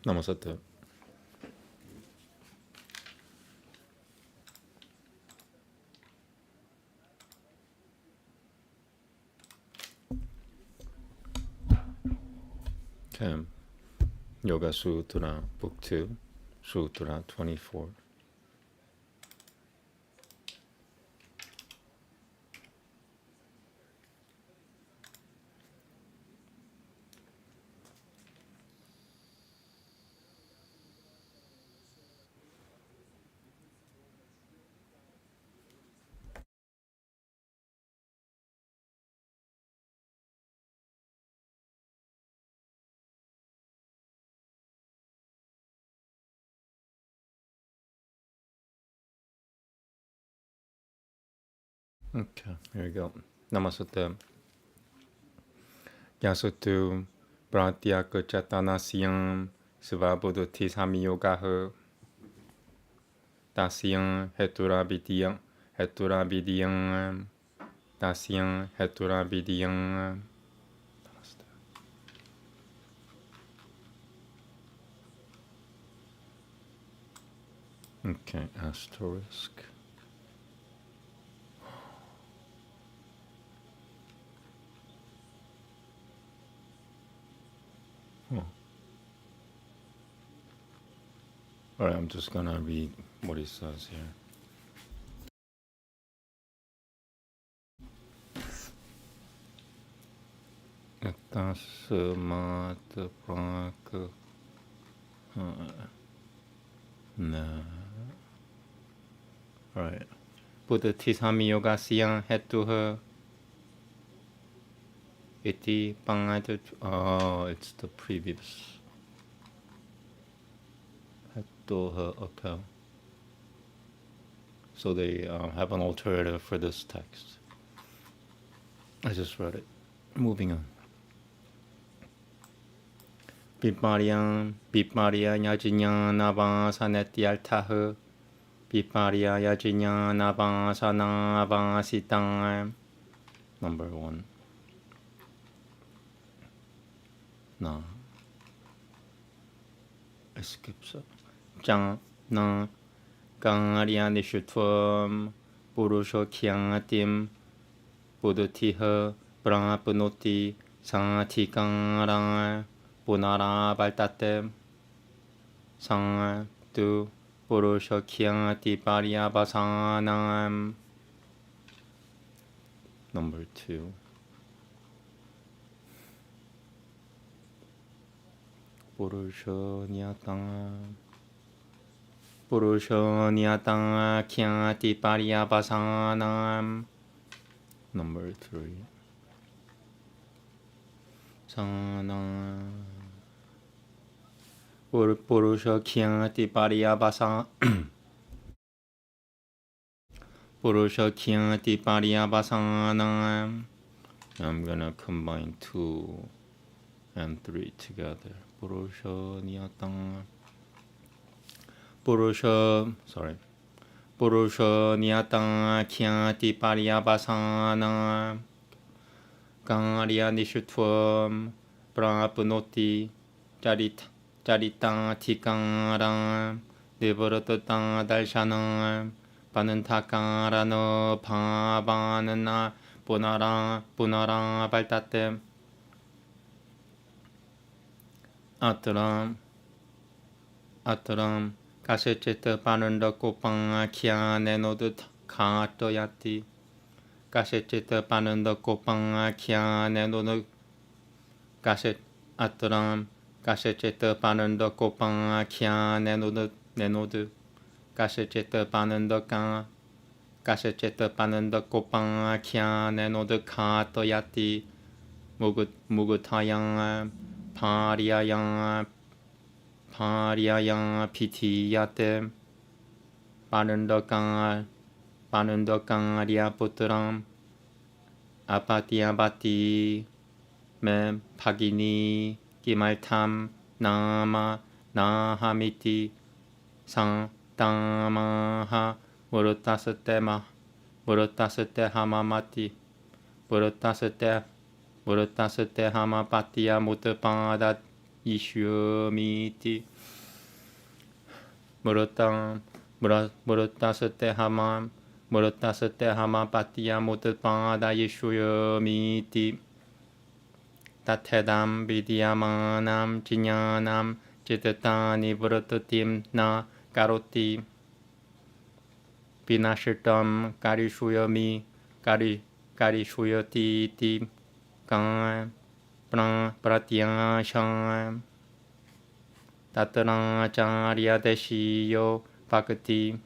Namaste. Okay. Yoga Sutra, Book 2, Sutra 24. Okay, here we go. Namaste. Yasutu Pratyaka Chatanasyam Svabuddhati Samiyogaha Tasyam Heturabidyam Heturabidyam Tasyam Heturabidyam. Okay, asterisk. All right, I'm just gonna read what he says here. Tasmat prak na. All right. Buddha tisami yoga siyang hetuha iti pangadu. Oh, it's the previous. Okay. So they have an alternative for this text. I just read it. Moving on. Bipmarya yajinya nava saneti altaha. Bipmarya yajinya nava sanava sitang. Number 1. No. I skipped some. Jang na Aryan nishutvam purusho kyangatim buddhatiha prapnoti satikara punara baltate sang tu purusho kyangati paryabasanam. Number 2. Purusho nyatang khyati paryabasanam. Number 3. Sanam Purusho khyati paryabasanam. Purusho khyati paryabasanam. I'm gonna combine 2 and 3 together. Purusho nyatang. Purusho nyatang khyati paryabasanam. Aryan nishutvam prapnoti charitang tikaram devaratang darshanam panantakarano bhavanana punara baltate Ataram Kasecheta Pananda Kopang Kya Nenodut Katoyati Kasecheta Pananda Kopang Kya Nenodut Kaset Ataram Kasecheta Pananda Kopang Kya Nenodu Kasecheta Pananda Kasecheta Pananda Kopang Kya Nenodut Katoyati Mugutayang Paryayang pitiyate panandakang arya putram apatiyabati me pagini kimaltam nama nahamiti sang tamaha murutasate hamamati murutasate hamapatiya mutapadat yishyamiti. Murata sate hama patiya mutapada yishyamiti. Tathedam vidyamanam chinyanam chitatani vratatim na karoti. Vinashitam karishuyami karishuyati iti kan pratyasham tataracharya deshiyo bhakti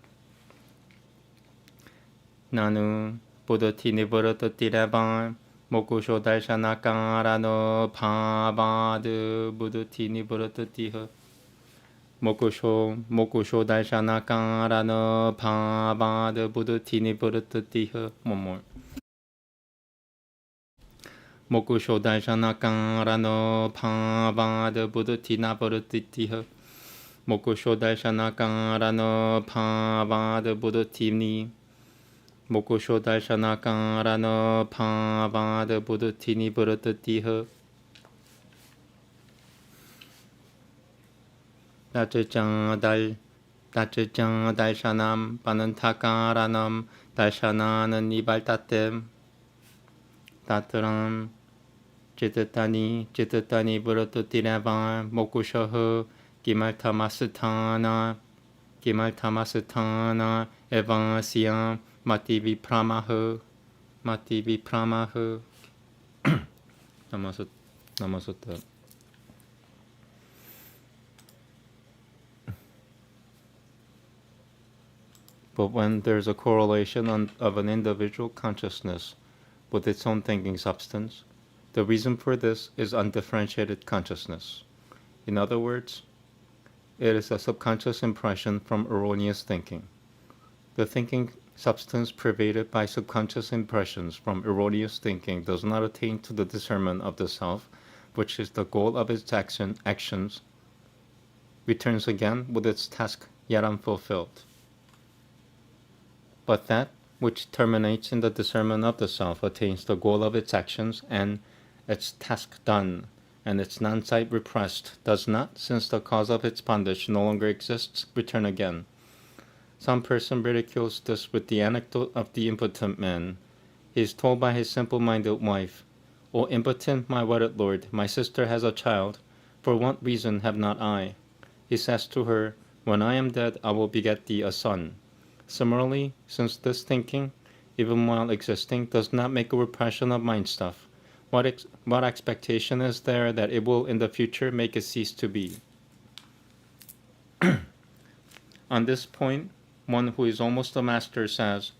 nanu buddhati nivaratati revan mokusho darshanakara no bhavad buddhati nivaratati ha mokusho darshanakara no bhavad buddhati nivaratati ha. One more. Mokusho darshanakara no bhavad buddhati nivaratati ha mokusho darshanakara no bhavad buddhati ni mokusho darshanakara no bhavad buddhati nivaratati ha. Tachachan darshanam panantakaranam darshanan nibaltatem tataram chitatani varatati revan mokushaha kimaltamasatana evansyam mati vipramaha Namaste. But when there's a correlation of an individual consciousness with its own thinking substance, the reason for this is undifferentiated consciousness. In other words, it is a subconscious impression from erroneous thinking. The thinking substance pervaded by subconscious impressions from erroneous thinking does not attain to the discernment of the self, which is the goal of its actions, returns again with its task yet unfulfilled. But that which terminates in the discernment of the self attains the goal of its actions and its task done, and its non-sight repressed, does not, since the cause of its bondage no longer exists, return again. Some person ridicules this with the anecdote of the impotent man. He is told by his simple-minded wife, "O impotent, my wedded lord, my sister has a child. For what reason have not I?" He says to her, "When I am dead, I will beget thee a son." Similarly, since this thinking, even while existing, does not make a repression of mind stuff, what expectation is there that it will in the future make it cease to be? On this point, one who is almost a master says,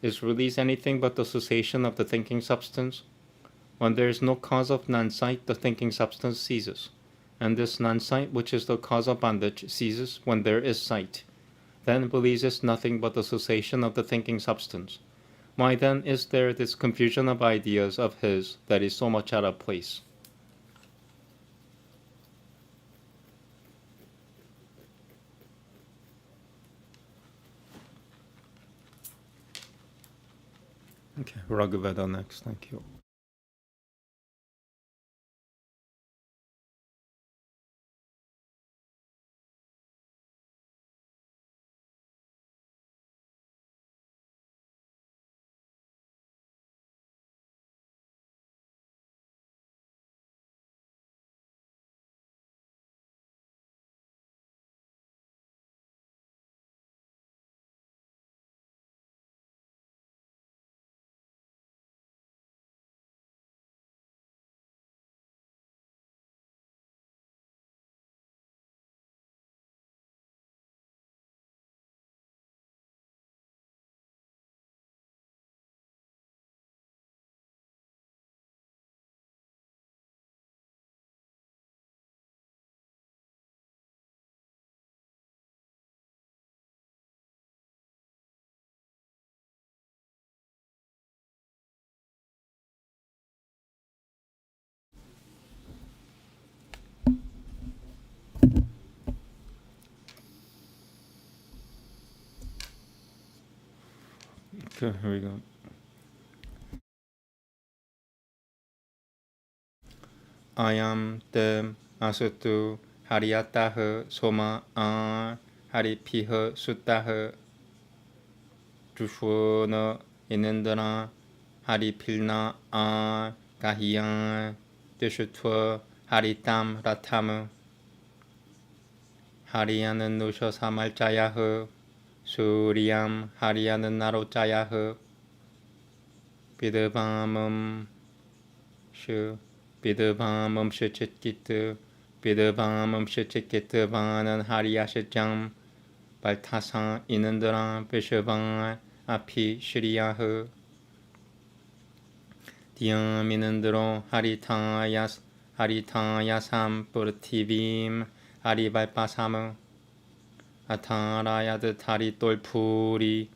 "Is release anything but the cessation of the thinking substance? When there is no cause of non-sight, the thinking substance ceases, and this non-sight, which is the cause of bondage, ceases when there is sight. Then release is nothing but the cessation of the thinking substance. Why then is there this confusion of ideas of his that is so much out of place?" Okay, Veda next. Thank you. Okay, here we go. Ayam te Asutu Hariyataha Soma Haripiha Sutaha Jushwana Inendana Haripilna Gahiyan Deshutwa Haritam Ratam Hariyanan Nusha Samaljayaha Suryam Hariyanan Narojayaha Bidabamam Shu Bidabamam Shichikita Bidabamam Shichikita Vanan Hariyashajam Baltasa Inandara Vishavan Api Shriyaha Dhyam Inandaro Haritayasam Purtivim Harivalpasam Atarayad Taritolpuri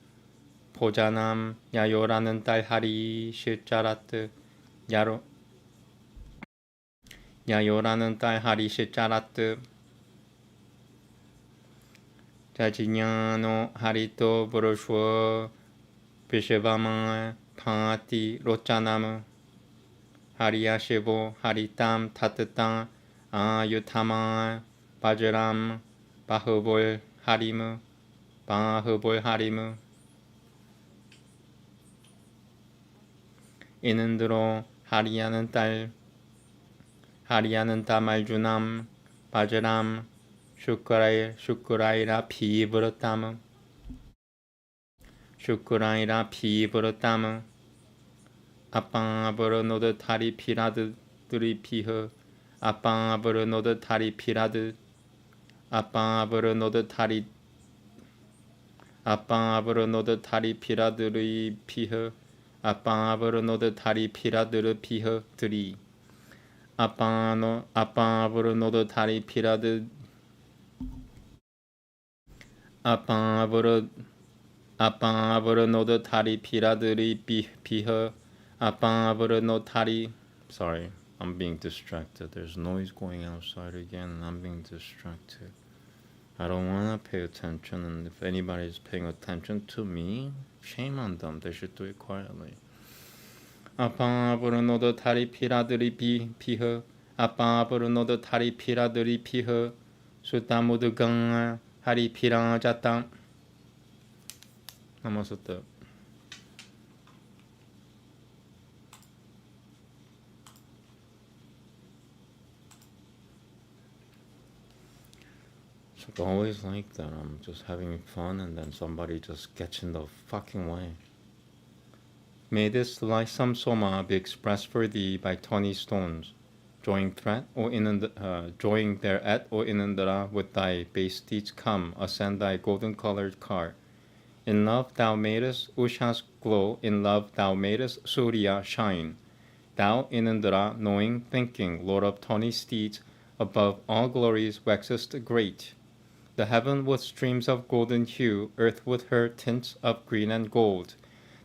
Pojanam Yayoranan Talhari Shicharat Yayoranan Talhari Shicharat Jajinyano Harito Burushwa Vishvama Pati Rochanam Hariyashivo Haritam Tatata Ayutama Bajaram Bahubol Harimu Inandro Hariyanan Marjunam Bajaram Shukuraira Pivratam Apabara Noda Tari Pirad Duripiha Apabara Noda Tari Pirad Apabara Noda Tari Piraduri Piha Apabara Noda Tari Piraduru Piha Turi Apabara Noda Tari Pirad Apabara Noda Tari Piraduri Piha Apabara no Tari. Sorry, I'm being distracted. There's noise going outside again and I'm being distracted. I don't want to pay attention, and if anybody's paying attention to me, shame on them. They should do it quietly. Apabara Noda Tari Piraduri Piha Apabara Noda Tari Piraduri Piha Sutamudugang Hari Pirajata Namaste. It's always like that. I'm just having fun and then somebody just gets in the fucking way. May this lightsome soma be expressed for thee by 20 stones, joining thereat, O Inandara, with thy base steeds come, ascend thy golden-colored car. In love thou madest Ushas glow, in love thou madest Surya shine. Thou, Inandara, knowing, thinking, Lord of 20 steeds, above all glories waxest great. The heaven with streams of golden hue, earth with her tints of green and gold.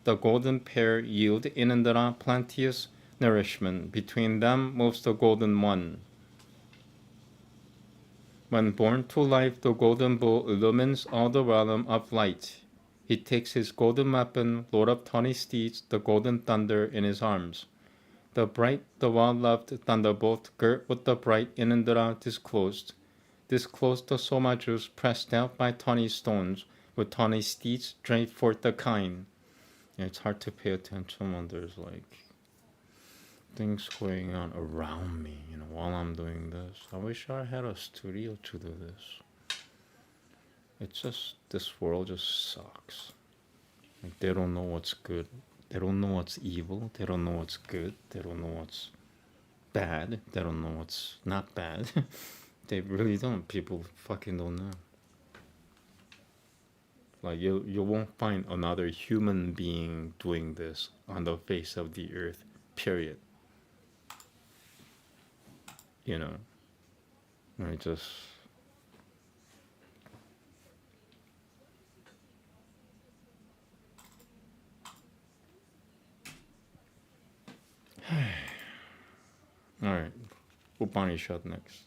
The golden pair yield Inandara plenteous nourishment. Between them moves the golden one. When born to life, the golden bull illumines all the realm of light. He takes his golden weapon, Lord of 20 steeds, the golden thunder, in his arms. The bright, the well-loved thunderbolt, girt with the bright Inandara, disclosed the soma juice pressed out by 20 stones, with 20 steeds drave forth the kine. Yeah, it's hard to pay attention when there's like things going on around me, while I'm doing this. I wish I had a studio to do this. It's just, this world just sucks. Like, they don't know what's good. They don't know what's evil. They don't know what's good. They don't know what's bad. They don't know what's not bad. They really don't. People fucking don't know. Like, you won't find another human being doing this on the face of the earth, period. I just... Alright, Upanishad next.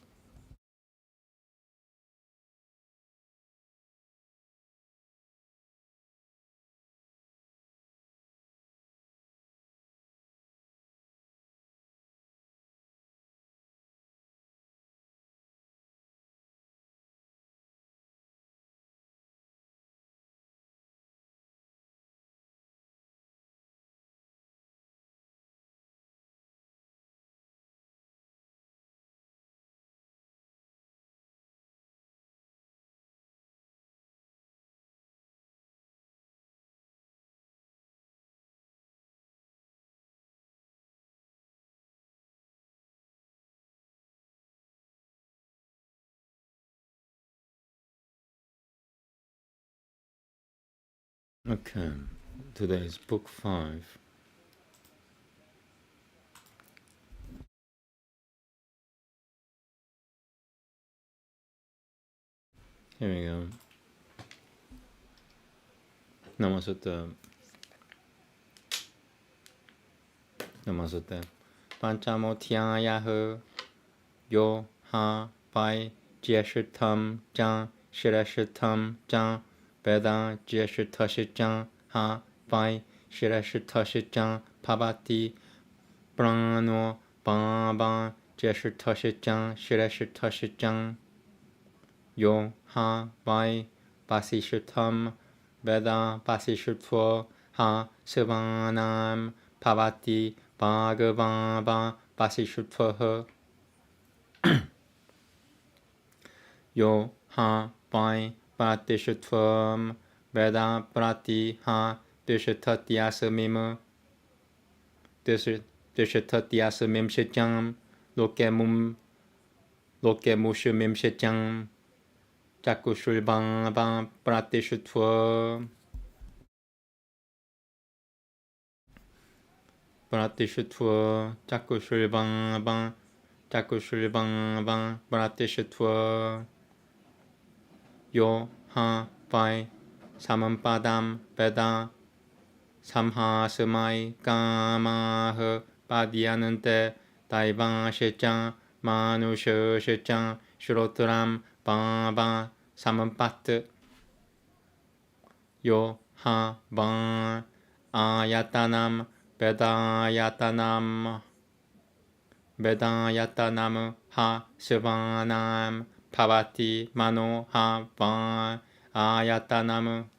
Okay, today is book 5. Here we go. Namaste. Namaste. Panchamotyāyaha yo ha pai jieshitam jang shireshitam jang Veda jieshitashi jang ha pai shireshitashi jang pabati prano ban jieshitashi jang shireshitashi jang yo ha pai basishitam Veda basishitvo ha sivanam pavati bhagavava basishutva yo ha pai pratishutvam Veda prati ha dishitatyasmim dishitatyasmim shityam lokemushumim shityam chakushulbhava pratishutva Pratishutva chakushulbhava pratishutva yo ha pai samampadam Veda samhasamai kamah padyanante daiva shechang manusha shechang shrotaram bhava samampat yo ha van ayatanam Vedayatanam ha sivanam pavati mano ha van ayatanam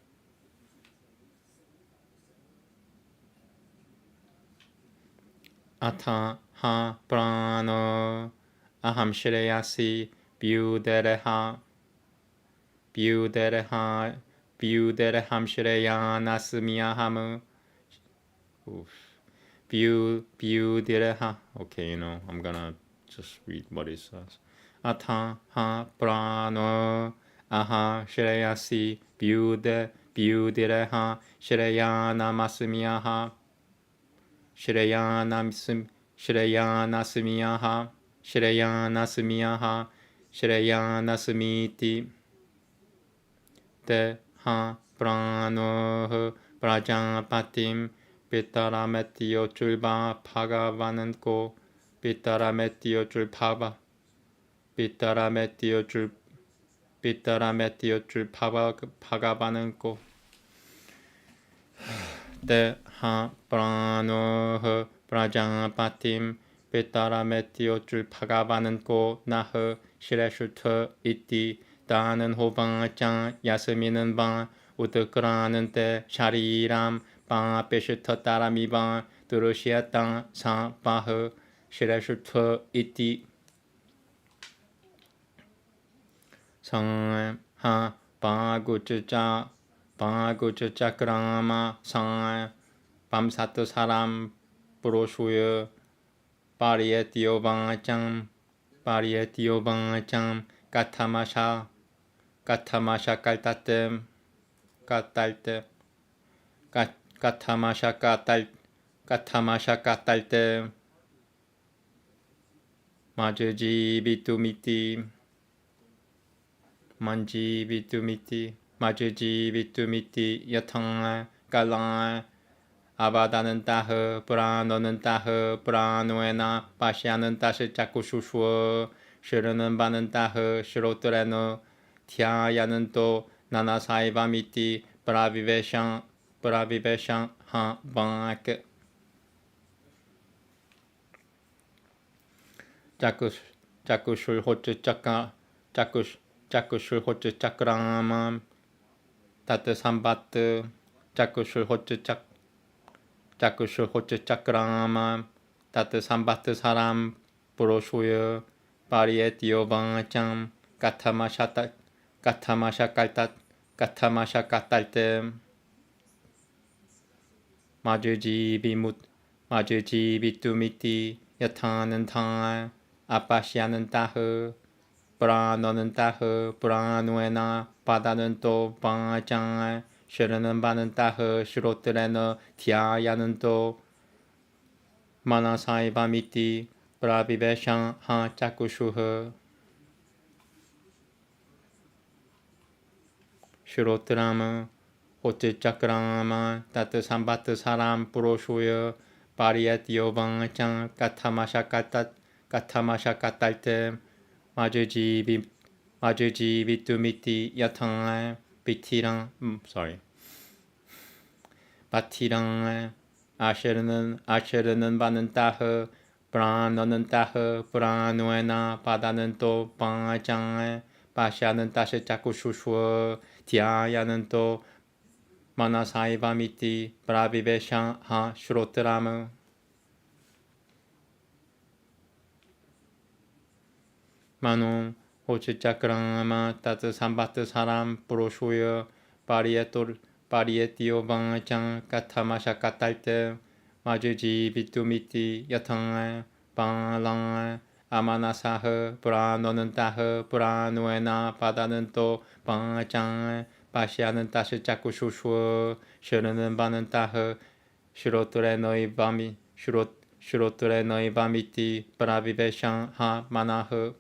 atha ha prano aham shreyasi vyudereham shreyanasmiyaham Vyudireha. Okay, I'm gonna just read what it says. Atha ha prano aha shreyasi vyudireha shreyanasmiyaha shreyanasmiti te ha prano prajapatim Pitarametio julba pagavananko Pitarametio jul pagavananko Te ha prano prajapatim Pitarametio jul pagavananko nah shireshutha iti 다는 호방짱 야스미는 방 우드크라는 때 샤리람 방 베시터 따라미방 드루시아 땅 사바흐 시레슈트 이티 상하 바구즈자 그라마 상 밤사트 사람 브로슈여 바리에티오 방짱 까타마샤 깔따뜸 까타마샤 까딸뜸 마주지 비투미티 여탕 깔랑 아바다는 따흐 브라노는 따흐 브라노에나 바시아는 따시 자꾸슈슈어 시르는 바는 따흐 시로트레노 티아야는 또 나나사이바미티 브라비베샹 하 방악 자꾸슐 호츠 짜크라맘 따트 삼바트 자꾸슐 호츠 짜크라맘 따트 삼바트 사람 브로슈여 바리에티오방짱 까타마샤 깔딸뜸 마주지 비투미티 여타는 탕 아빠시아는 따흐 브라노는 따흐 브라노에나 바다는 또 방짱 시르는 바는 따흐 시로트레너 디아야는 또 마나사이 바미띠 브라비베샹 하 짜쿠슈흐 시로트라무 호찌짜크라마 따트 삼바트 사람 브로슈여 바리에티오방짱 까타마샤까탈테 마주지 비투미티 야탕 비티랑 바티랑 아쉐르는 바는 따흐 브라너는 따흐 브라누에나 바다는 또 방짱 바샤는 따시 자꾸 슈슈 디아야는 또 마나사이바미티 브라비베샹 하 슈로트라무 마농 호치짜크랑마 따트 삼바트 사람 브로슈여 바리에티오방짱 까타마샤까탈테 마주지 비투미티 야탕 방랑 아마나사흐 브라노는 따흐 브라누에나 바다는 또 방짱 바시아는 따시 자꾸 슈슈 시르는 바는 따흐 시로트레 너희 바미티 브라비베샹 하 마나흐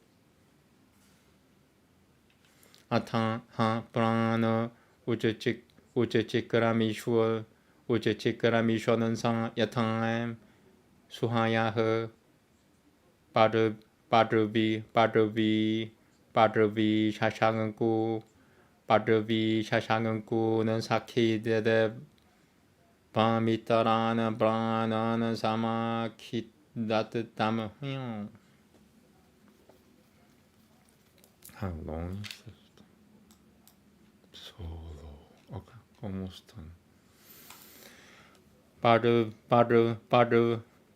아탕 하 브라노 우즈치크라미슈는 상 야탕 수하야흐 바르비 샤샹은 꾸는 사키데데 바미따라는 브라나는 사마키다트담 How long is this? So low. Okay, almost done.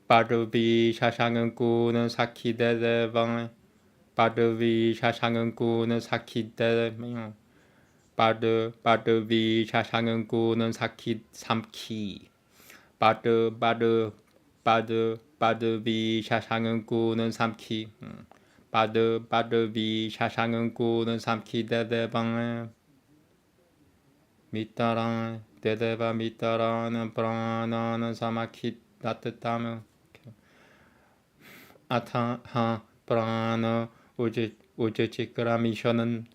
바르비 샤샹은 꾸는 사키데데방 바르비 샤샹은 꾸는 사키데 바르비 샤샹은 꾸는 사키 삼키 바르비 샤샹은 꾸는 삼키 바르비 샤샹은 꾸는 삼키 데데방 미따랑 데데바 미따라는 브라나는 사마키 따뜻함 아타하 브라나 우즈치크라미셔는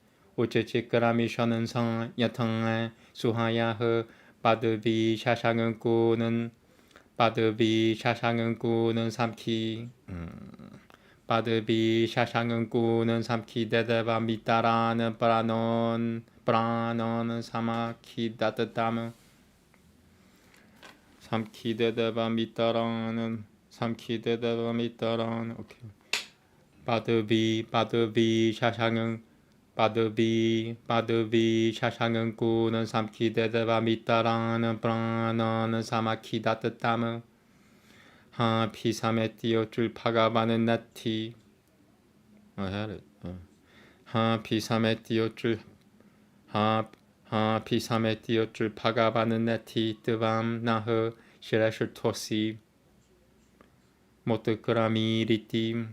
상 야탕에 수하야흐 바드비 샤샹은 꾸는 삼키 바드비 샤샹은 꾸는 삼키 데데바 미따라는 브라노는 사마키 따뜻함 삼키데데바 미따라는 오케이. 바드비 샤샹은 꾸는 삼키데데바 미따라는 브라나는 사마키 따뜻함 하 피삼에 띄어줄 파가바는 나티 하 피삼에 띄어줄 파가바는 나티 뜨밤 나흐 시라실 토시 모트크라미리티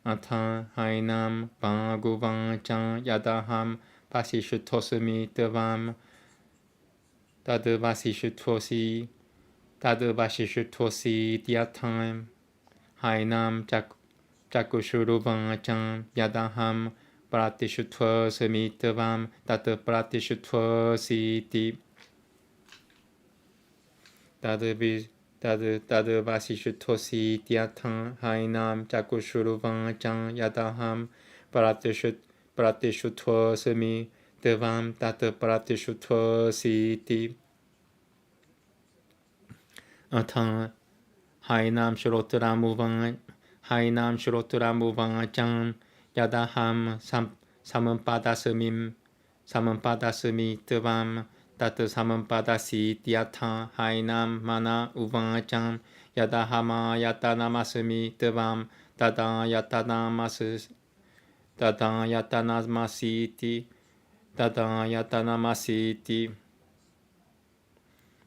아타 하이남 바구방짱 야다함 바시슈 토스미 뜨밤 따드 바시슈 토시 디아타임 하이남 자쿠슈루방짱 야다함 프라티슈 토스미 뜨밤 따드 프라티슈 토시 따드 바시슈 토시 디아탕 하이남 자쿠슈루방짱 야다함 프라티슈 토스미 뜨밤 따드 프라티슈 토시 아탕 하이남 슈로트라무방짱 야다함 사문바다스미 뜨밤 따트 사문바다시 디아타 하이남 마나 우방짱 야다하마 야타나마스미 뜨밤 따다 야타나마시티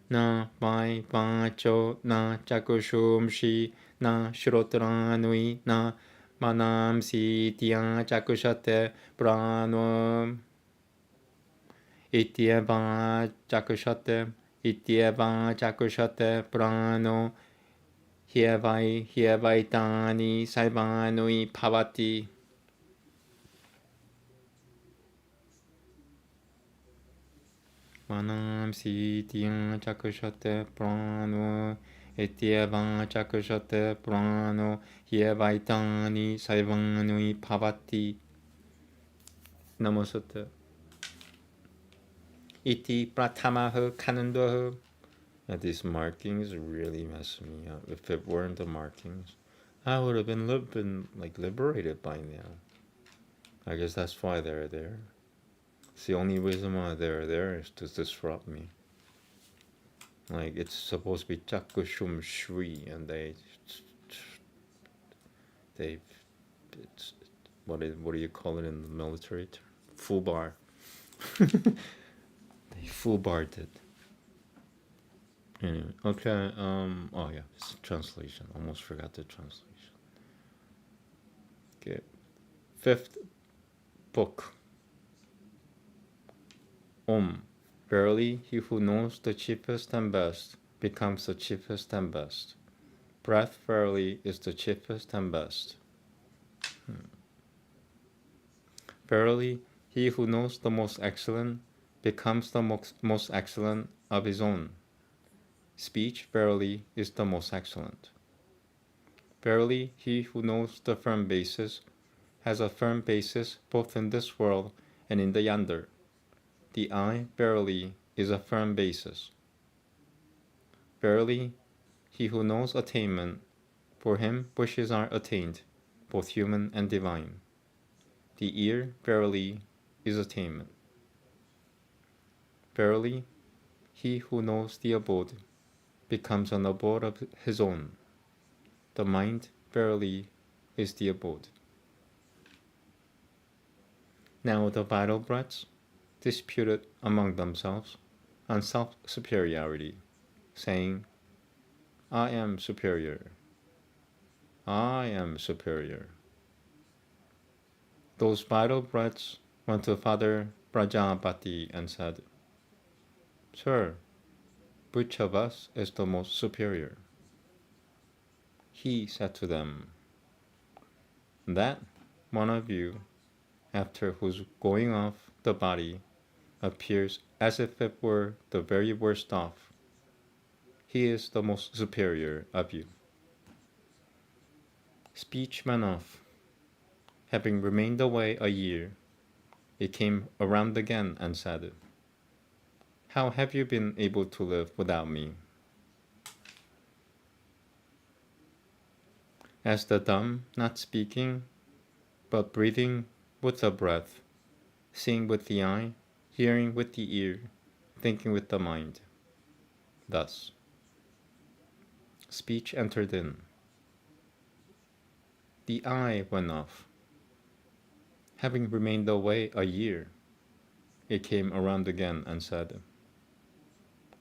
나 바이 바초 나 자쿠숑시 나 슈로트라누이 나 마남시 디아 자쿠샤테 브라노 Ityeva Chakushate, Ityeva Chakushate Prano, Hievaitani Saivanui Pavati. Manam Sitya Chakushate Prano, Ityeva Chakushate Prano, Hievaitani Saivanui Pavati. Namaste. Iti Pratamaha Kanandaha. These markings really mess me up. If it weren't the markings, I would have been liberated by now. I guess that's why they're there. It's the only reason why they're there is to disrupt me. Like, it's supposed to be Chakushum Shri, and it's, what do you call it in the military term? Fubar. They fubarred it. Anyway, okay, oh yeah, it's translation. Almost forgot the translation. Okay, 5th book. Verily, he who knows the chiefest and best becomes the chiefest and best. Breath, verily, is the chiefest and best. Verily, he who knows the most excellent becomes the most excellent of his own. Speech, verily, is the most excellent. Verily, he who knows the firm basis has a firm basis both in this world and in the yonder. The I, verily, is a firm basis. Verily, he who knows attainment, for him wishes are attained, both human and divine. The ear, verily, is attainment. Verily, he who knows the abode becomes an abode of his own. The mind, verily, is the abode. Now the vital breaths disputed among themselves on self-superiority, saying, I am superior. I am superior. Those vital breaths went to Father Prajapati and said, Sir, which of us is the most superior? He said to them, That one of you, after whose going off the body appears as if it were the very worst off, he is the most superior of you. Speech went off. Having remained away a year, it came around again and said, How have you been able to live without me? As the dumb, not speaking, but breathing with the breath, seeing with the eye, hearing with the ear, thinking with the mind. Thus, speech entered in. The eye went off. Having remained away a year, it came around again and said,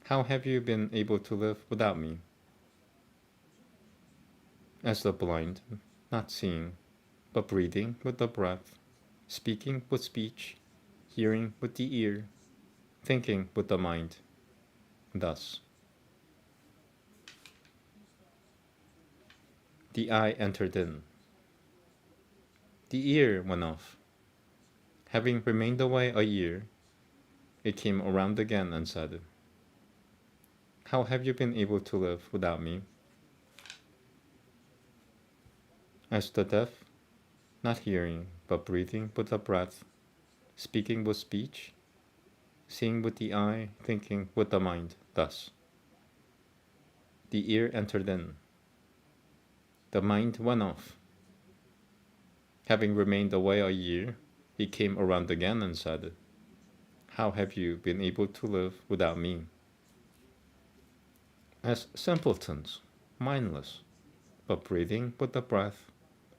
How have you been able to live without me? As the blind, not seeing, but breathing with the breath, speaking with speech, hearing with the ear, thinking with the mind. Thus, the eye entered in. The ear went off. Having remained away a year, it came around again and said, How have you been able to live without me? As the deaf, not hearing, but breathing with the breath, speaking with speech, seeing with the eye, thinking with the mind. Thus, the ear entered in. The mind went off. Having remained away a year, he came around again and said, How have you been able to live without me? As simpletons, mindless, but breathing with the breath,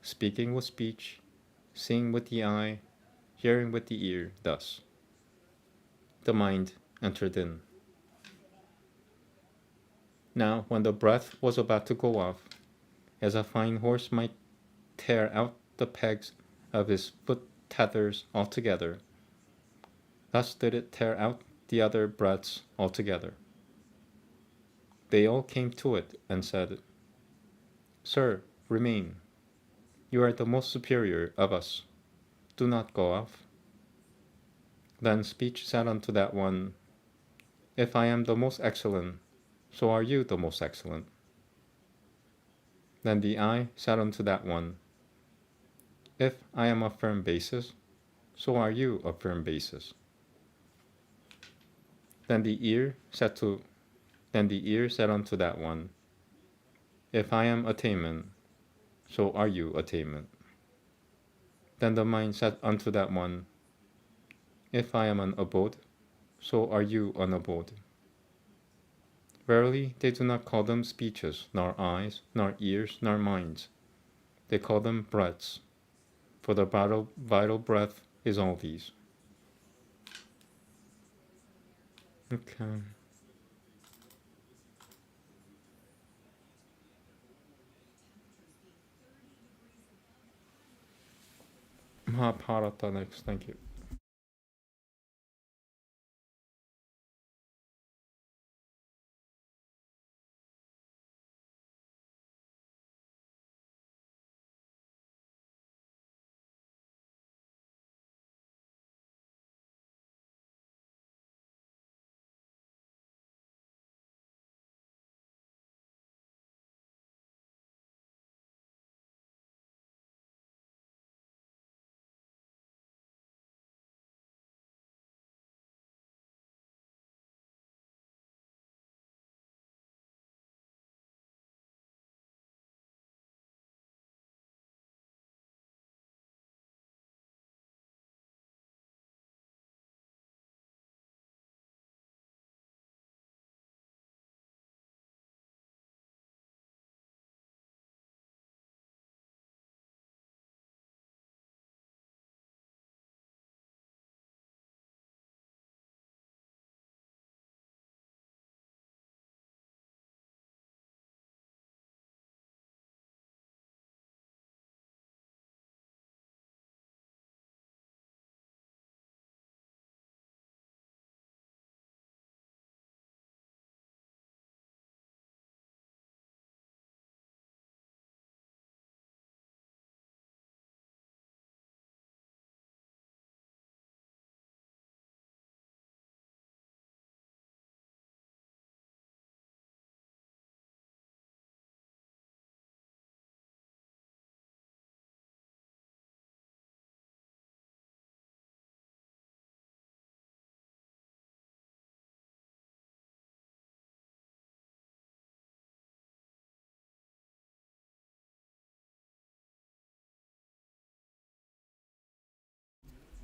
speaking with speech, seeing with the eye, hearing with the ear. Thus, the mind entered in. Now, when the breath was about to go off, as a fine horse might tear out the pegs of his foot tethers altogether, Thus did it tear out the other breaths altogether. They all came to it and said, Sir, remain. You are the most superior of us. Do not go off. Then speech said unto that one, If I am the most excellent, so are you the most excellent. Then the eye said unto that one, If I am a firm basis, so are you a firm basis. Then the ear said unto that one, If I am attainment, so are you attainment. Then the mind said unto that one, If I am an abode, so are you an abode. Verily, they do not call them speeches, nor eyes, nor ears, nor minds. They call them breaths, for the vital breath is all these. Okay. Mahabharata next, thank you.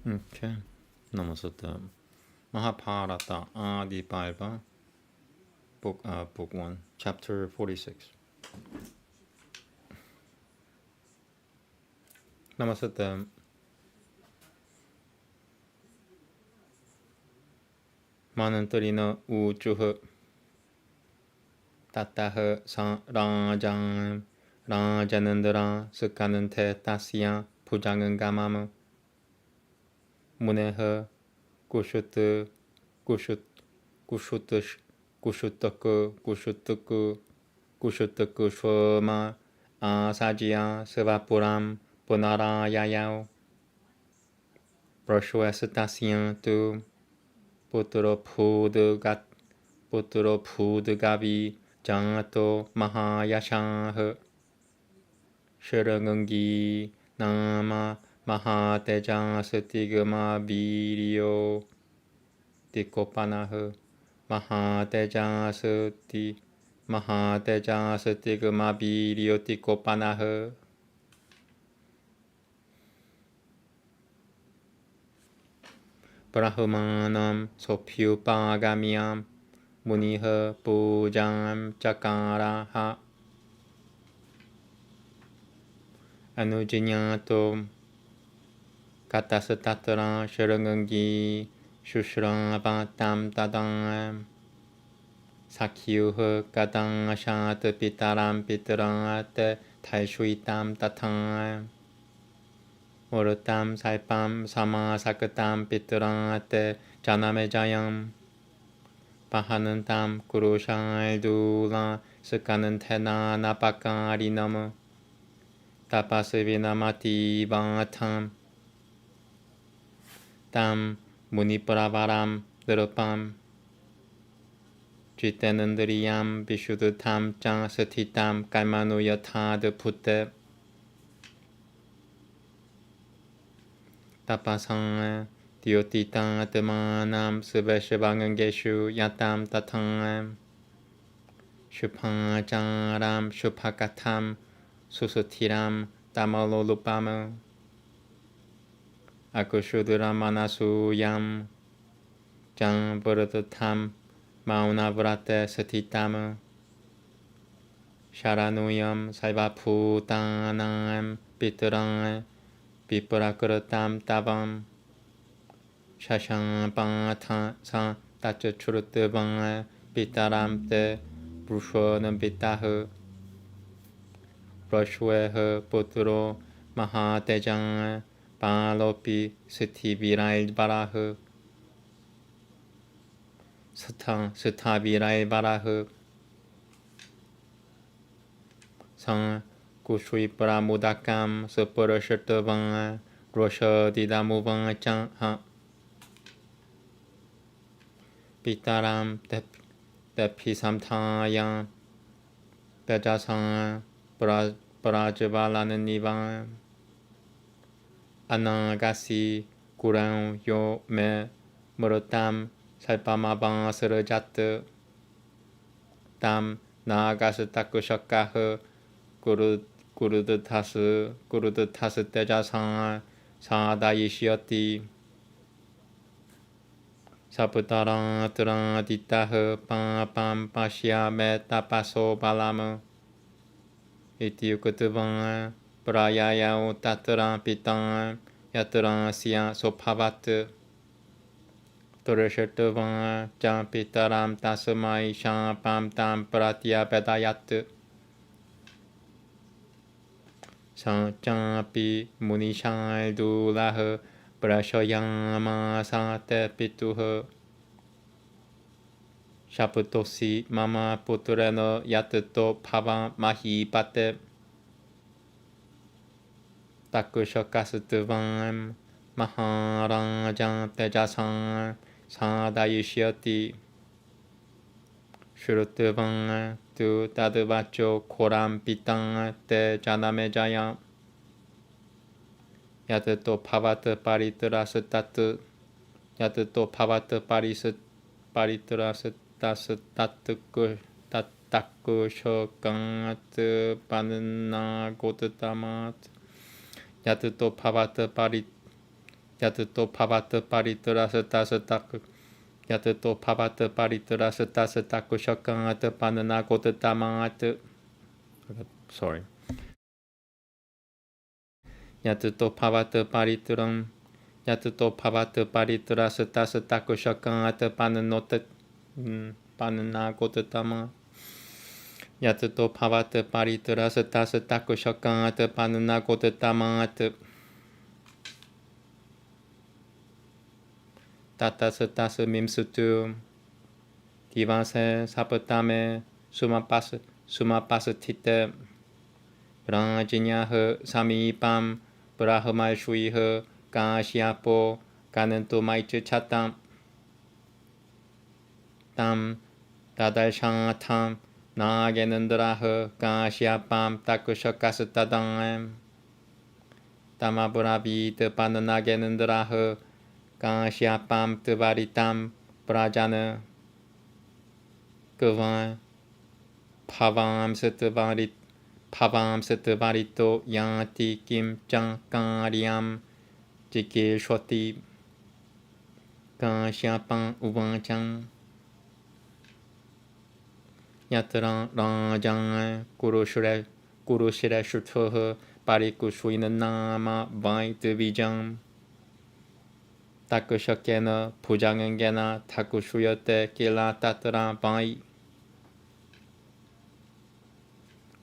Okay. Namaste. Mahabharata Adi Parva, Book 1, Chapter 46. Namaste. Manantarina Uchuha Tataha Rajan Rajanandara Sukanante Tasya Pujangamama Muneha Kushut Kushut Kushutash Kushutaku Shoma Asajya Savapuram Punarayayao Brashwastasya Tu Putrapudgavi Janto Mahayashah Sharagangi Nama Mahatejasatigama Viryo Tikopanah Mahatejasatigama Viryo Tikopanah Brahmanam Sopyupagamiam Muniha Pujam Chakaraha Anujinyatom Katasatatra Sharangangi Shushrapatam Tadam Sakyuha Kadang Ashat Pitaram Pitarat Taishwitam Tatam 모르땀 살밤 사마 사크땀 삐뚤한테 자나메자양 바하는 땀 구루샹알 두라 스카는 테나 나빠까 아리너무 타파스비나마티 바탐 땀 무니프라바람 드르밤 쥐때는 드리얌 비슈드탐 짱 스티땀 깔마누여타드 푸테 타파상 디오티땅 아트마남 스베시방은게슈 야땀 따탕 슈팡자람 슈파카탐 수수티람 따말로루밤 아쿠슈드라마나수얌 짱버르드탐 마우나브라테 스티땀 샤라누염 살바푸따남 삐뚤랑 비프라크르땀 따밤 샤샹방타사 따츠추르뜨방 삐따람때 브루쇼는 삐따흐 브러쉬웨흐 부트로 마하대장 바로피 스티비라일바라흐 스타비라일바라흐 성 구슈이프라무다캄 스퍼르셔트방 로셔디다무방 짱하 삐따람 대피삼타양 베자상 브라즈발라는 니방 아나가시 구랑 요메 무르땀 살파마방 스르자트 땀 나아가스 타쿠셔카흐 구르드타스 때자상 사다이시어티 사부타랑 드랑 디타흐 빰빰 파시아 메타파소 발라무 이티우크트방 브라야야우 따트랑 피탕 야트랑 시아 소파바트 도르셔트방 짱 피타람 타스마이 샹 빰땀 프라티아 베다야트 샹짱피 무니샹 두라흐 브라셔양마 사테 피투흐 샤프토시 마마 포트레너 야트토 파바 마히바테 타쿠셔카스트방 마하랑장 테자상 사다이시어티 슈르트방 두 따드바초 코람 비땅 테자나메자야 야트토 파바트 파리트라스 따트 야트토 파바트 파리트라스 따스 따트쿠 따타쿠쇼강아트 바는나 고트타마트 야트토 파바트 파리트라스 따스 따쿠 야트토 파바트 파리트라스 따스 타쿠쇼강아트 바는나 고트타마트 sorry 야트토 파바트 파리트랑 야트토 파바트 파리트라스 따스 타쿠쇼강아트 바는노트 바는나 고트타마 야트토 파바트 파리트라스 따스 타쿠쇼강아트 바는나 고트타마트 타타스 따스 밈스투 디바세 사프타메 수마파스 티테 브랑지냐흐 사미밤 브라흐말슈이흐 가시아포 가는또 마이츠 차탐 땀 다달샹탐 나게는드라흐 가시아밤 타쿠셔카스타당 타마브라비 드바는나게는드라흐 가시아밤 드바리탐 브라자느 그반 파밤 스트바리토 양티 김짱 까리암 지킬 쇼티 가시아빵 우방짱 야트랑 랑장 구루시레 슈트흐 파리쿠슈이는 나마 바이트 비장 타쿠셔케나 부장은게나 타쿠슈여테 길라 따트라 바이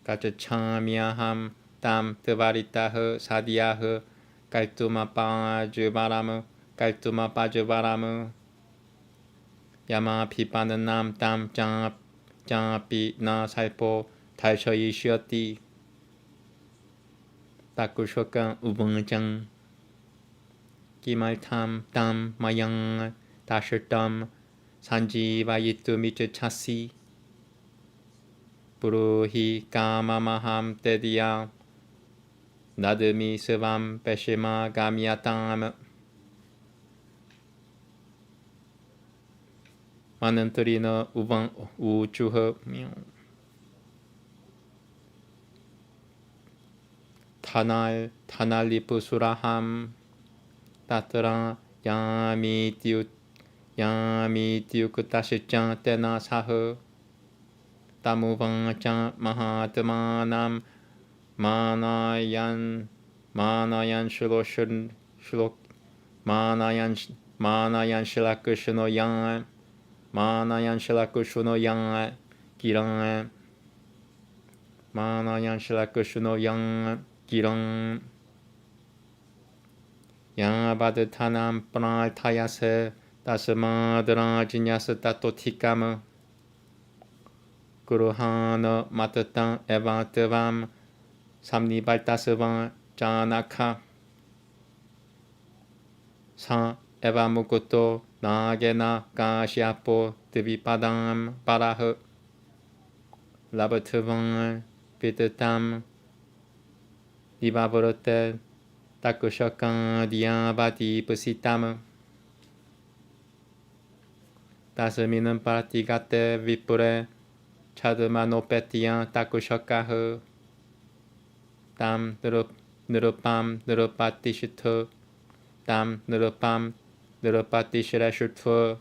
가츠 참미야함 땀 드바리타흐 사디야흐 깔뚜마 빠주바라무 깔뚜마 빠주바라무 야마 비바는 남땀 짱삐 나 살포 달셔이 쉬었디 따꾸쇼까 우봉짱 기말탐 땀 마양 다실땀 산지바이뚜 미츠 차시 부루히 까마마함 때디야 나드미 스밤 베시마 가미야땀 많은 들이너 우방 우주허 타날리푸수라함 따트라 야미띠우 그따시짱 때나 사흐 따무방짱 마하트마남 마나얀 슐록 마나얀 실라크슈노양 마나얀 실라크슈노양 기랑 마나얀 실라크슈노양 기랑 야바드타남 프랄타야세 다스마드라 지냐스 따토티까무 구루하너 마트땅 에바트밤 삼니발타스방 자나카 사 에바무쿠토 나게나 가시아포 드비바담 바라흐 라버트방 비트탐 리바브르테 따쿠셔칸 디아바디 부시탐 다스미는 파티가테 비프레 차드마노페티안 따쿠셔카흐 땀 느르밤 느르파티슈트 땀 느르밤 느르파티슈레슈트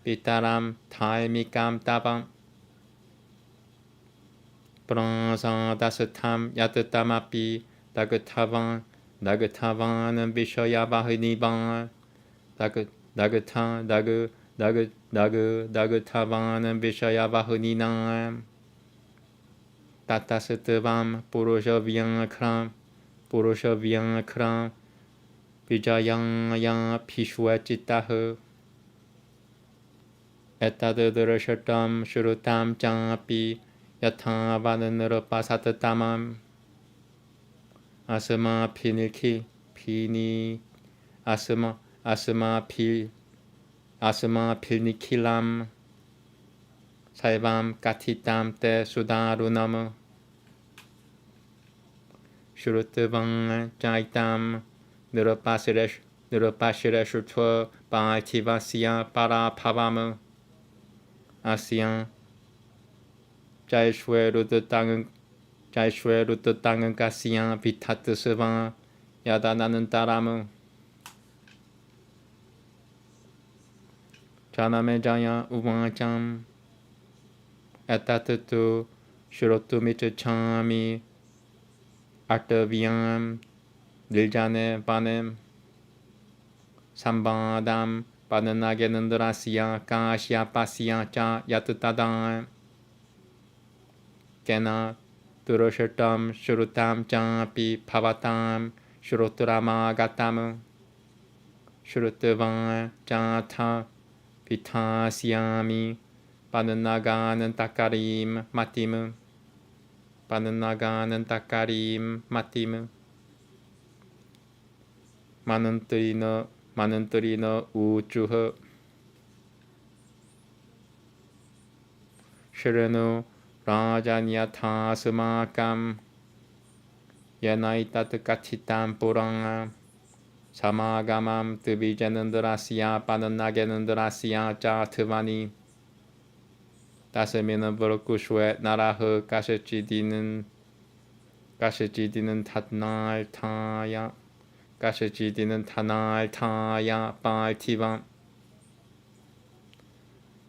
비타람 타이미감 따밤 프랑상 다스탐 야트타마피 나그타반은 비셔야바흐니반 나그타반은 비셔야바흐니남 따타스트밤 purușaviankram vijayang pishwachitah etadurashatam shurutam chapi yathavananurapasatatamam asma pilnikilam 살밤 까티땀 때 수다루나무 슈루트방 짜이땀 느르파시레슈투 바티바시야 파라파바무 아시양 자이슈에루트 땅은 가시양 비타트스방 야다나는 따라무 자나메자야 우방짱 에타트투 슈로투 미츠차미 아트비암 닐자네 바넴 삼바담 바는나게는드라시야 까시야 파시야 짜 야트타담 깨나 두르셔탐 슈루탐 짜피 파바탐 슈로트라마가탐 슈루트방 짜타 비타시야미 바는나가는 따까림 마티무 바는나가는 따까림 마티무 많은 뜨리너 우주허 슈르누 라자니아타스마감 예나이따트까치땀 뿌랑아 사마가맘 뜨비제는드라시야 바는나게는드라시야 짜트바니 다스미는 브로쿠슈에 나라흐 가시지디는 타날타야 발티밤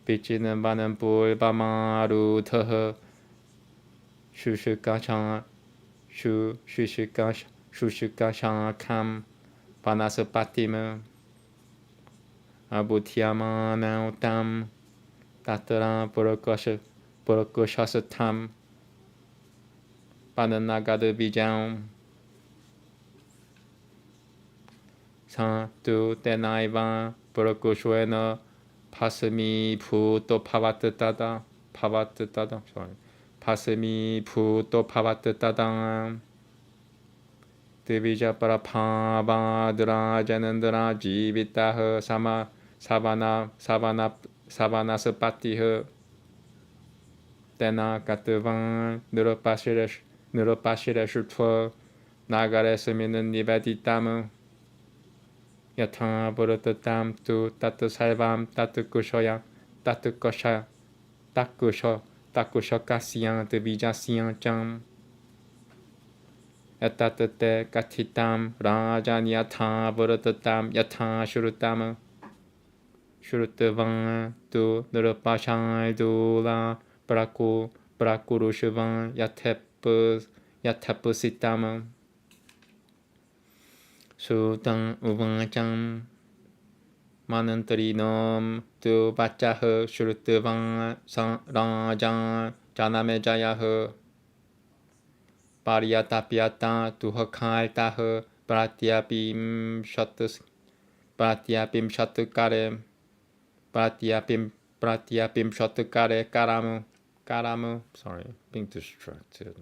비치는 바는 불바마루터허 슈슈카샤캄 바나스파티무 아부티아마나우탐 따트라 브로코샤스탐 바는나가드 비자움 사, 두, 때나이바, 브로쿠쇼에너, 파스미, 부, 또 파바뜨따다, sorry. 파스미, 부, 또 파바뜨따다, 드비자 빠라 파바드라, 제는드라, 지비타흐, 사바나스 파티흐, 때나, 까뜨방, 느르파시레슈투, 나가레스미는 니베디땀, 여타 버릇땀 뚜 따뜻 살밤 따뜻 구셔야 따뜻 거샤 따꾸셔 까시양 드비자시양 짱 야따뜻때 까티땀 라잔 야타 버릇땀 야타 슈르땀 슈르뜨방 뚜 느르파샹 두라 브라쿠루슈방 야테프시땀 수당 우방짱 마는뜨리놈 뚜바짜흐 슈르뜨방 라장 자나메자야흐 바리야타피야타 두허칼타흐 브라티아빔 셔트까레 브라티아빔 셔트까레 까라무 sorry being distracted.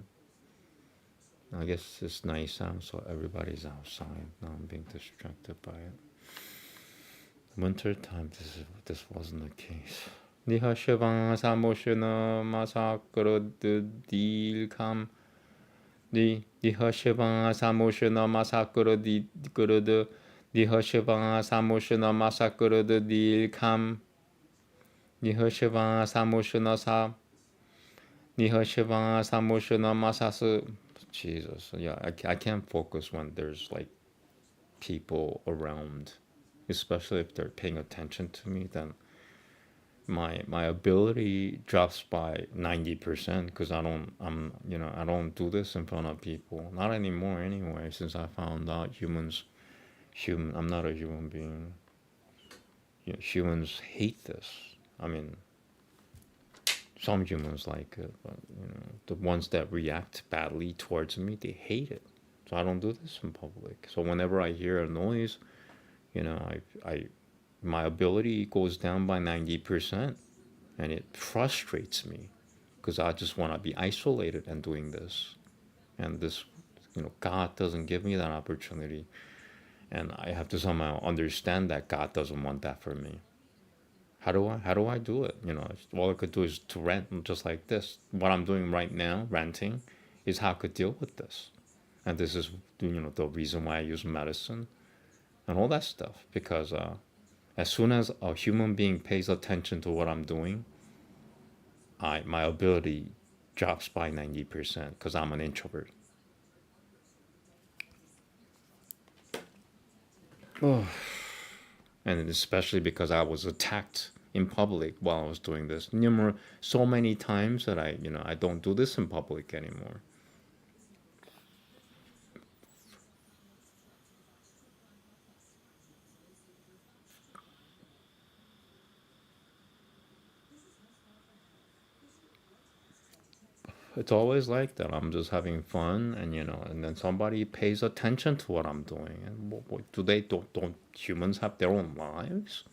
I guess it's night sound, so everybody's outside. Now I'm being distracted by it. Winter time, this wasn't the case. Niha shivang samoshuna masakuru dilkam. Niha shivang samoshuna masakuru dilkuru. Niha shivang samoshuna masakuru dilkam. Niha shivang samoshuna masasu. Jesus, yeah, I can't focus when there's like people around, especially if they're paying attention to me. Then my ability drops by 90% because I don't do this in front of people, not anymore anyway. Since I found out I'm not a human being. Humans hate this. I mean, some humans like it, but the ones that react badly towards me, they hate it. So I don't do this in public. So whenever I hear a noise, my ability goes down by 90%, and it frustrates me because I just want to be isolated and doing this, and this, God doesn't give me that opportunity, and I have to somehow understand that God doesn't want that for me. How do I do it? All I could do is to rant, just like this. What I'm doing right now, ranting, is how I could deal with this. And this is, the reason why I use medicine and all that stuff. Because as soon as a human being pays attention to what I'm doing, my ability drops by 90% because I'm an introvert. Oh. And especially because I was attacked in public while I was doing this so many times that I don't do this in public anymore. It's always like that. I'm just having fun, and then somebody pays attention to what I'm doing. And don't humans have their own lives?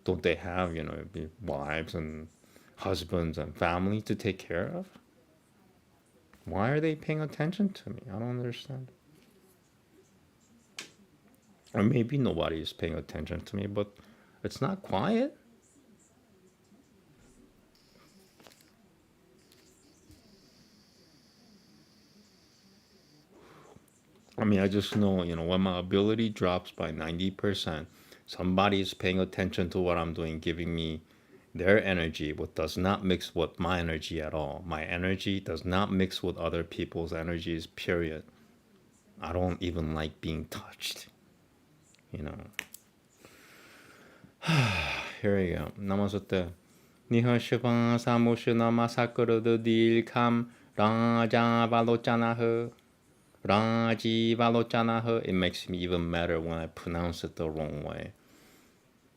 Don't they have, wives and husbands and family to take care of? Why are they paying attention to me? I don't understand. Or maybe nobody is paying attention to me, but it's not quiet. I mean, I just know, when my ability drops by 90%, somebody is paying attention to what I'm doing, giving me their energy, what does not mix with my energy at all. My energy does not mix with other people's energies, period. I don't even like being touched, Here we go. Namaste. Niha shiva samushina masakuru dilkam raja valochanahu. It makes me even madder when I pronounce it the wrong way.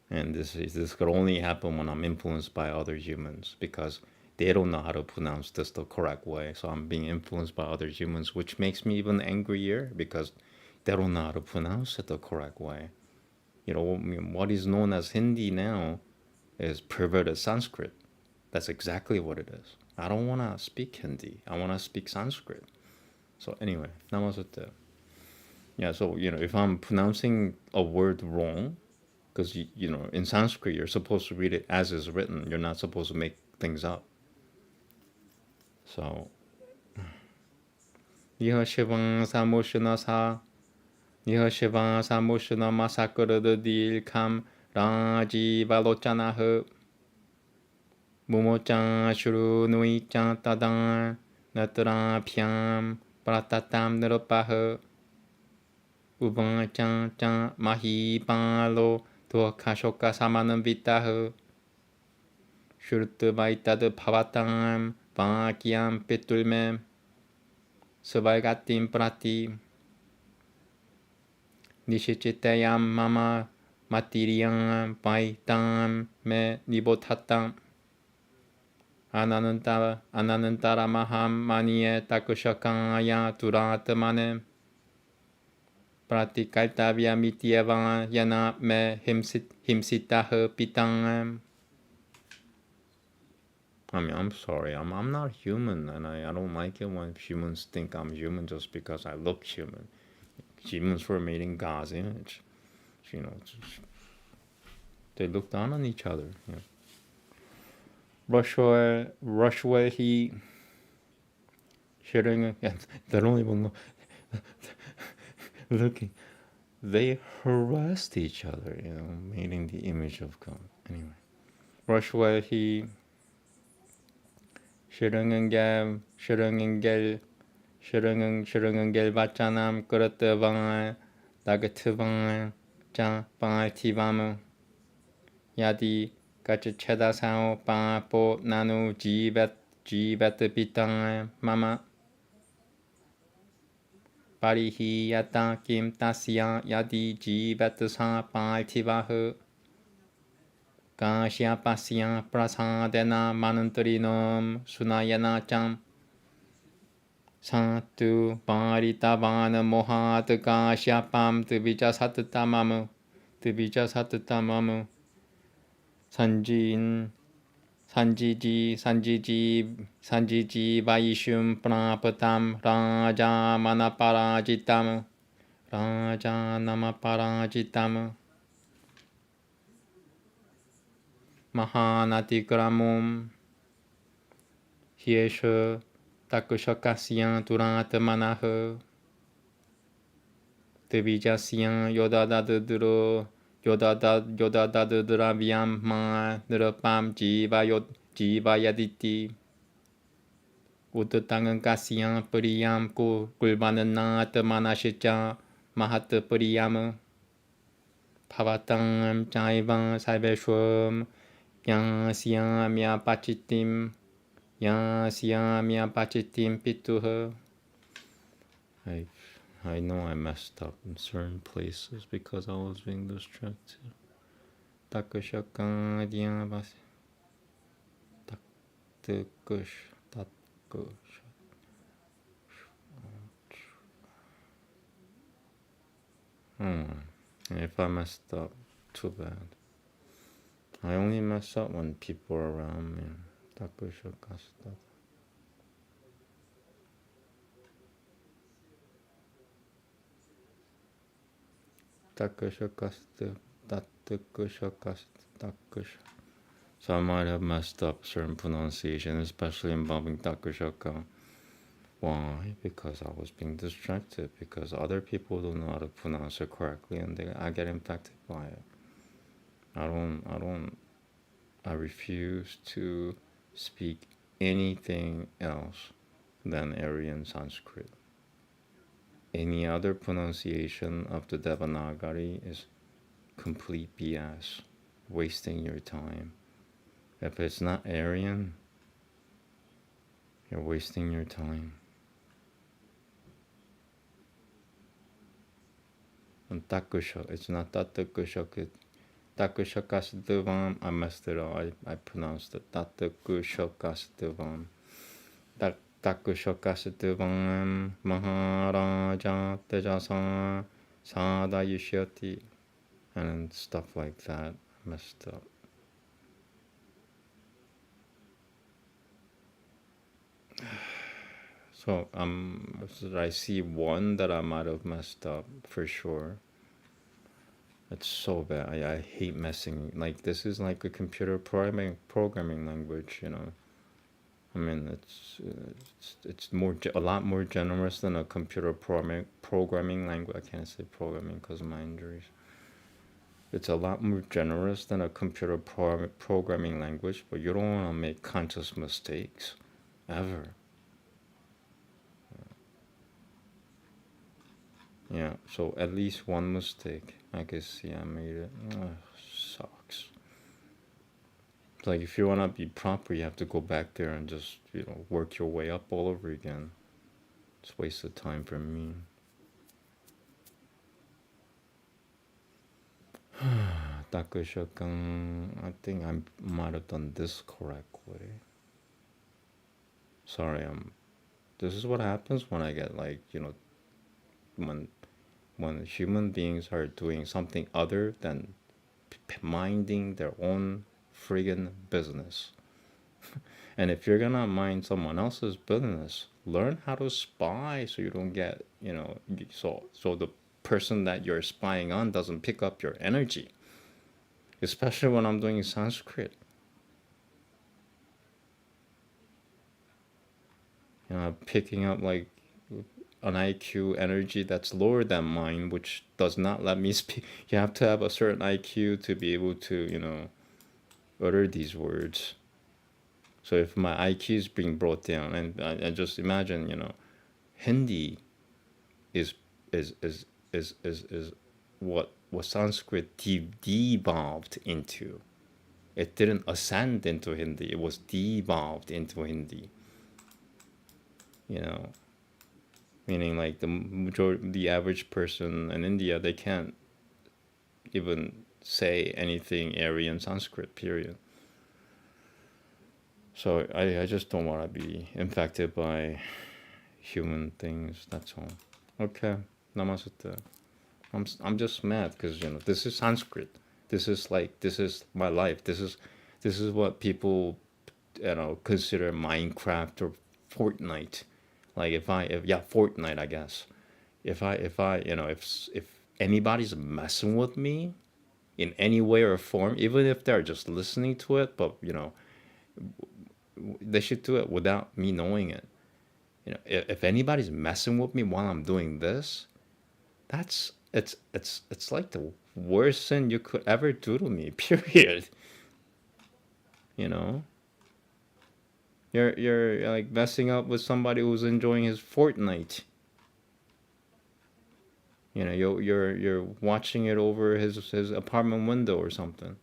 And this could only happen when I'm influenced by other humans, because they don't know how to pronounce this the correct way. So I'm being influenced by other humans, which makes me even angrier because they don't know how to pronounce it the correct way. what is known as Hindi now is perverted Sanskrit. That's exactly what it is. I don't want to speak Hindi. I want to speak Sanskrit. So anyway, Namaste. Yeah, so, if I'm pronouncing a word wrong, because, in Sanskrit, you're supposed to read it as is written. You're not supposed to make things up. So, Niha Shivan Samoshana Sa, Niha Shivan Samoshana Masakura de Dil Kam Raji Valochana He, Mumochan Shuru Nui Chan Tadan, Natra Pyam, Pratatam Nirupahe, Uban Chan Chan Mahi Palo, To Kashoka Samanam Vitahe, Shurtu Vaitad Pavatam, Vakiam Petulmem, Savagatim Prati, Nishichitayam Mama, Matiriam Vaitam Me Nibotatam, Anantara Maham Manie Takushakaya Turatamanem, Pratikaltavya Mityava Yana Me Himsitaha Pitangam. I'm sorry, I'm not human, and I don't like it when humans think I'm human just because I look human. Humans were made in God's image. They look down on each other. Rushway he sharing, they don't even know. Looking, they harassed each other, made in the image of God. Anyway, Rushway he Shirungengel Bachanam Kuratavan Dagatavan Jan Tivamu Yadi Gachacheda Sao Po Nanu Jivet Pitang Mama Parihi Yata Kim Tasya Yadi Jivet Sa Tivahu Kasya Pasya Prasadena Manantarinam Sunayana Cham Santu Paritavana Mohat Kasya Pam Tuvija Satutamamu Sanjiji Vaishum Prapatam Raja Namaparajitam Mahanati Hiesha Takushakasyan Turantamanaha Devijasyan Yodadadudro Yodadaduduravyam Ma Nirapam Jiva Yaditi Uttatangankasyan Puriyam Kulbananat Manashicha Mahat Puriyam Pavatam Chaivan Saiveshwam Yasyamya Pachitim Pituha. I know I messed up in certain places because I was being distracted. Takushakadya Basi Takush. If I messed up, too bad. I only mess up when people are around me. Takushakasta. So I might have messed up certain pronunciation, especially involving Takushaka. Why? Because I was being distracted, because other people don't know how to pronounce it correctly and I get impacted by it. I refuse to speak anything else than Aryan Sanskrit. Any other pronunciation of the Devanagari is complete BS, wasting your time. If it's not Aryan, you're wasting your time. And Takusha, it's not Tatakusha. Takushakasdevam, I messed it up. I pronounced it Tatakushakasdevam. Takushakasdevam Maharaja Tejasa Sadayushyati. and stuff like that. Messed up. So I see one that I might have messed up for sure. It's so bad. I hate messing. Like, this is like a computer programming language, you know. I mean, it's a lot more generous than a computer programming language. I can't say programming because of my injuries. It's a lot more generous than a computer programming language, but you don't want to make conscious mistakes ever. Yeah, so at least one mistake. I can see I made it. Ugh, sucks. It's like, if you want to be proper, you have to go back there and just, work your way up all over again. It's a waste of time for me. I think I might have done this correctly. Sorry, this is what happens when I get, like, when human beings are doing something other than minding their own friggin' business. And if you're gonna mind someone else's business, learn how to spy so you don't get, so the person that you're spying on doesn't pick up your energy. Especially when I'm doing Sanskrit. Picking up like an IQ energy that's lower than mine, which does not let me speak. You have to have a certain IQ to be able to, utter these words. So if my IQ is being brought down, and I just imagine, Hindi is what Sanskrit devolved into. It didn't ascend into Hindi. It was devolved into Hindi. Meaning, like, the average person in India, they can't even say anything Aryan Sanskrit, period. So I just don't want to be infected by human things. That's all. Okay, Namaste. I'm just mad because this is Sanskrit. This is my life. This is what people consider Minecraft or Fortnite. Like, if Fortnite, I guess. If anybody's messing with me in any way or form, even if they're just listening to it, but they should do it without me knowing it. If anybody's messing with me while I'm doing this, it's like the worst sin you could ever do to me. Period. You're like messing up with somebody who's enjoying his Fortnite. You're watching it over his apartment window or something.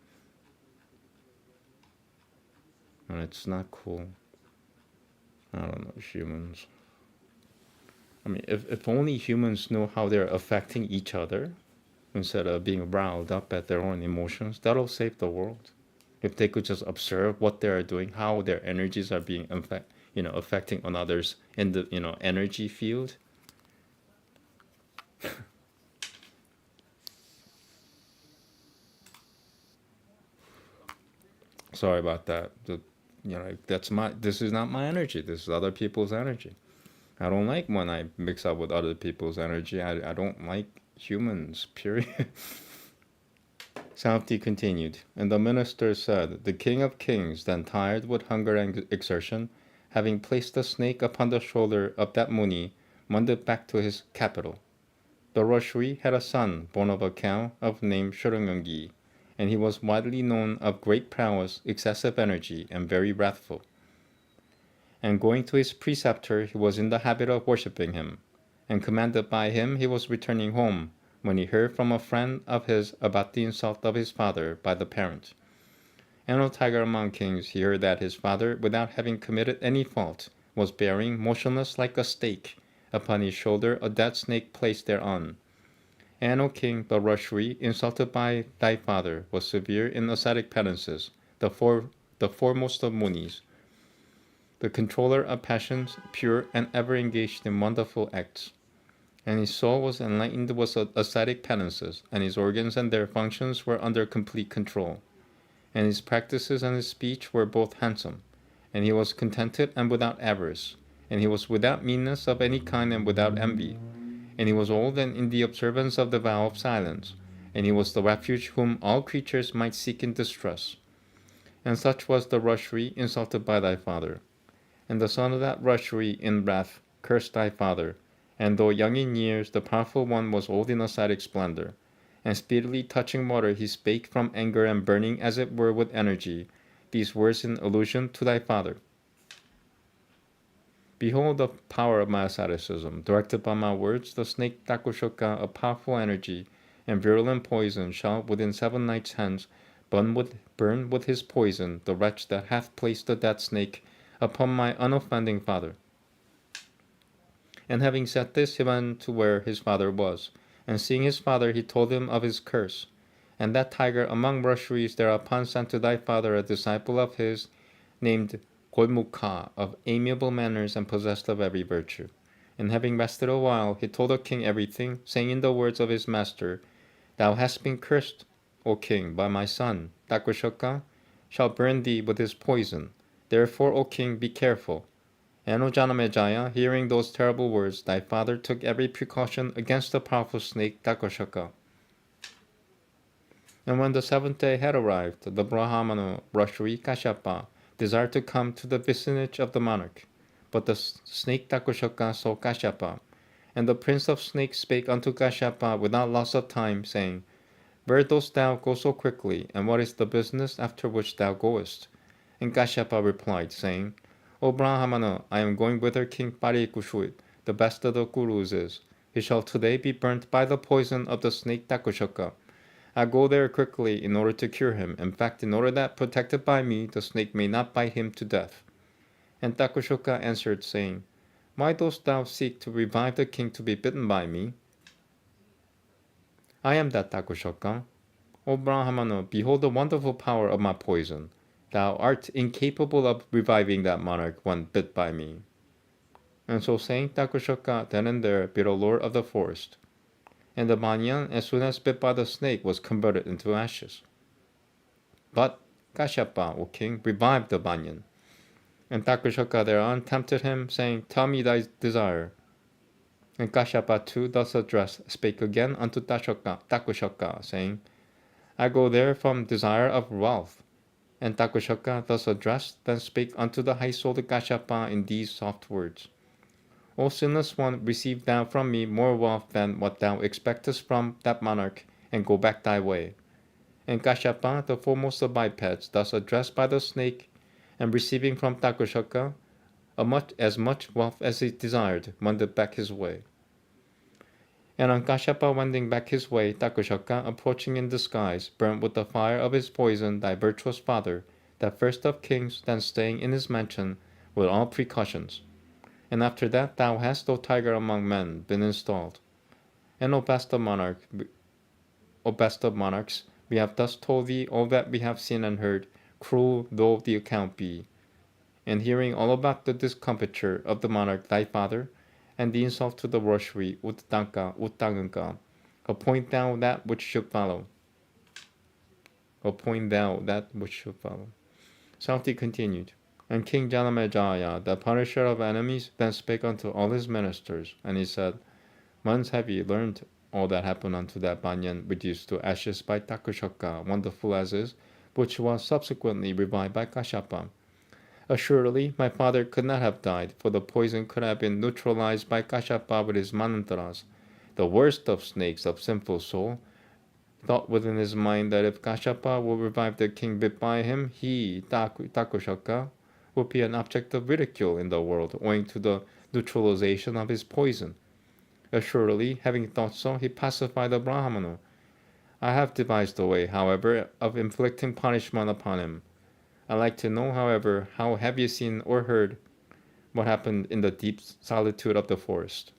And it's not cool. I don't know, humans. I mean, if only humans know how they're affecting each other instead of being riled up at their own emotions, that'll save the world. If they could just observe what they are doing, how their energies are being affecting on others in the energy field. Sorry about that. This is not my energy. This is other people's energy. I don't like when I mix up with other people's energy. I don't like humans, period. Samti continued, and the minister said, "The king of kings, then tired with hunger and exertion, having placed the snake upon the shoulder of that Muni, wandered back to his capital. The Rashri had a son born of a cow of name Shurungangi, and he was widely known of great prowess, excessive energy, and very wrathful. And going to his preceptor, he was in the habit of worshipping him, and commanded by him he was returning home, when he heard from a friend of his about the insult of his father by the parent. And, O tiger among kings, he heard that his father, without having committed any fault, was bearing, motionless like a stake, upon his shoulder a dead snake placed thereon. And, O king, the Rashri, insulted by thy father, was severe in ascetic penances, the foremost of Munis, the controller of passions, pure and ever engaged in wonderful acts. and his soul was enlightened with ascetic penances, and his organs and their functions were under complete control, and his practices and his speech were both handsome, and he was contented and without avarice, and he was without meanness of any kind and without envy, and he was old and in the observance of the vow of silence, and he was the refuge whom all creatures might seek in distress. And such was the Rashri insulted by thy father. And the son of that Rashri in wrath cursed thy father, and though young in years, the powerful one was old in ascetic splendor. And speedily touching water he spake from anger and burning as it were with energy, these words in allusion to thy father. Behold the power of my asceticism. Directed by my words, the snake Dakushoka, of powerful energy and virulent poison, shall within 7 nights hence burn with his poison the wretch that hath placed the dead snake upon my unoffending father. And having said this, he went to where his father was, and seeing his father, he told him of his curse. And that tiger among Rashris thereupon sent to thy father a disciple of his, named Golmukha, of amiable manners and possessed of every virtue. And having rested a while, he told the king everything, saying in the words of his master, Thou hast been cursed, O king, by my son. Dakushoka shall burn thee with his poison. Therefore, O king, be careful. And O Janamejaya, hearing those terrible words, thy father took every precaution against the powerful snake Dakushoka. And when the 7th day had arrived, the Brahmana Rashri Kashyapa desired to come to the vicinage of the monarch. But the snake Dakushoka saw Kashyapa, and the prince of snakes spake unto Kashyapa without loss of time, saying, Where dost thou go so quickly, and what is the business after which thou goest? And Kashyapa replied, saying, O Brahmana, I am going whither King Parikushuit, the best of the Gurus, is. He shall today be burnt by the poison of the snake Dakushoka. I go there quickly in order to cure him, in fact, in order that, protected by me, the snake may not bite him to death. And Dakushoka answered, saying, Why dost thou seek to revive the king to be bitten by me? I am that Dakushoka. O Brahmana, behold the wonderful power of my poison. Thou art incapable of reviving that monarch when bit by me. And so saying, Dakushoka then and there bit a lord of the forest. And the banyan, as soon as bit by the snake, was converted into ashes. But Kashyapa, O king, revived the banyan. And Dakushoka thereon tempted him, saying, Tell me thy desire. And Kashyapa too, thus addressed, spake again unto Dakushoka, saying, I go there from desire of wealth. And Dakushoka, thus addressed, then spake unto the high-souled Kashyapa in these soft words, O sinless one, receive thou from me more wealth than what thou expectest from that monarch, and go back thy way. And Kashyapa, the foremost of bipeds, thus addressed by the snake, and receiving from Dakushoka as much wealth as he desired, wended back his way. And on Kashyapa wending back his way, Dakushoka, approaching in disguise, burnt with the fire of his poison thy virtuous father, that first of kings, then staying in his mansion with all precautions. And after that thou hast, O tiger among men, been installed. And O best of monarchs, we have thus told thee all that we have seen and heard, cruel though the account be. And hearing all about the discomfiture of the monarch thy father, and the insult to the Rashri, Uttanka, appoint thou that which should follow. Saunti continued. And King Janamejaya, the punisher of enemies, then spake unto all his ministers, and he said, Once have ye learned all that happened unto that banyan reduced to ashes by Dakushoka, wonderful as is, which was subsequently revived by Kashyapa. Assuredly, my father could not have died, for the poison could have been neutralized by Kashyapa with his manantras. The worst of snakes of sinful soul thought within his mind that if Kashyapa will revive the king bit by him, he, Dakushoka, would be an object of ridicule in the world, owing to the neutralization of his poison. Assuredly, having thought so, he pacified the Brahmana. I have devised a way, however, of inflicting punishment upon him. I'd like to know, however, how have you seen or heard what happened in the deep solitude of the forest?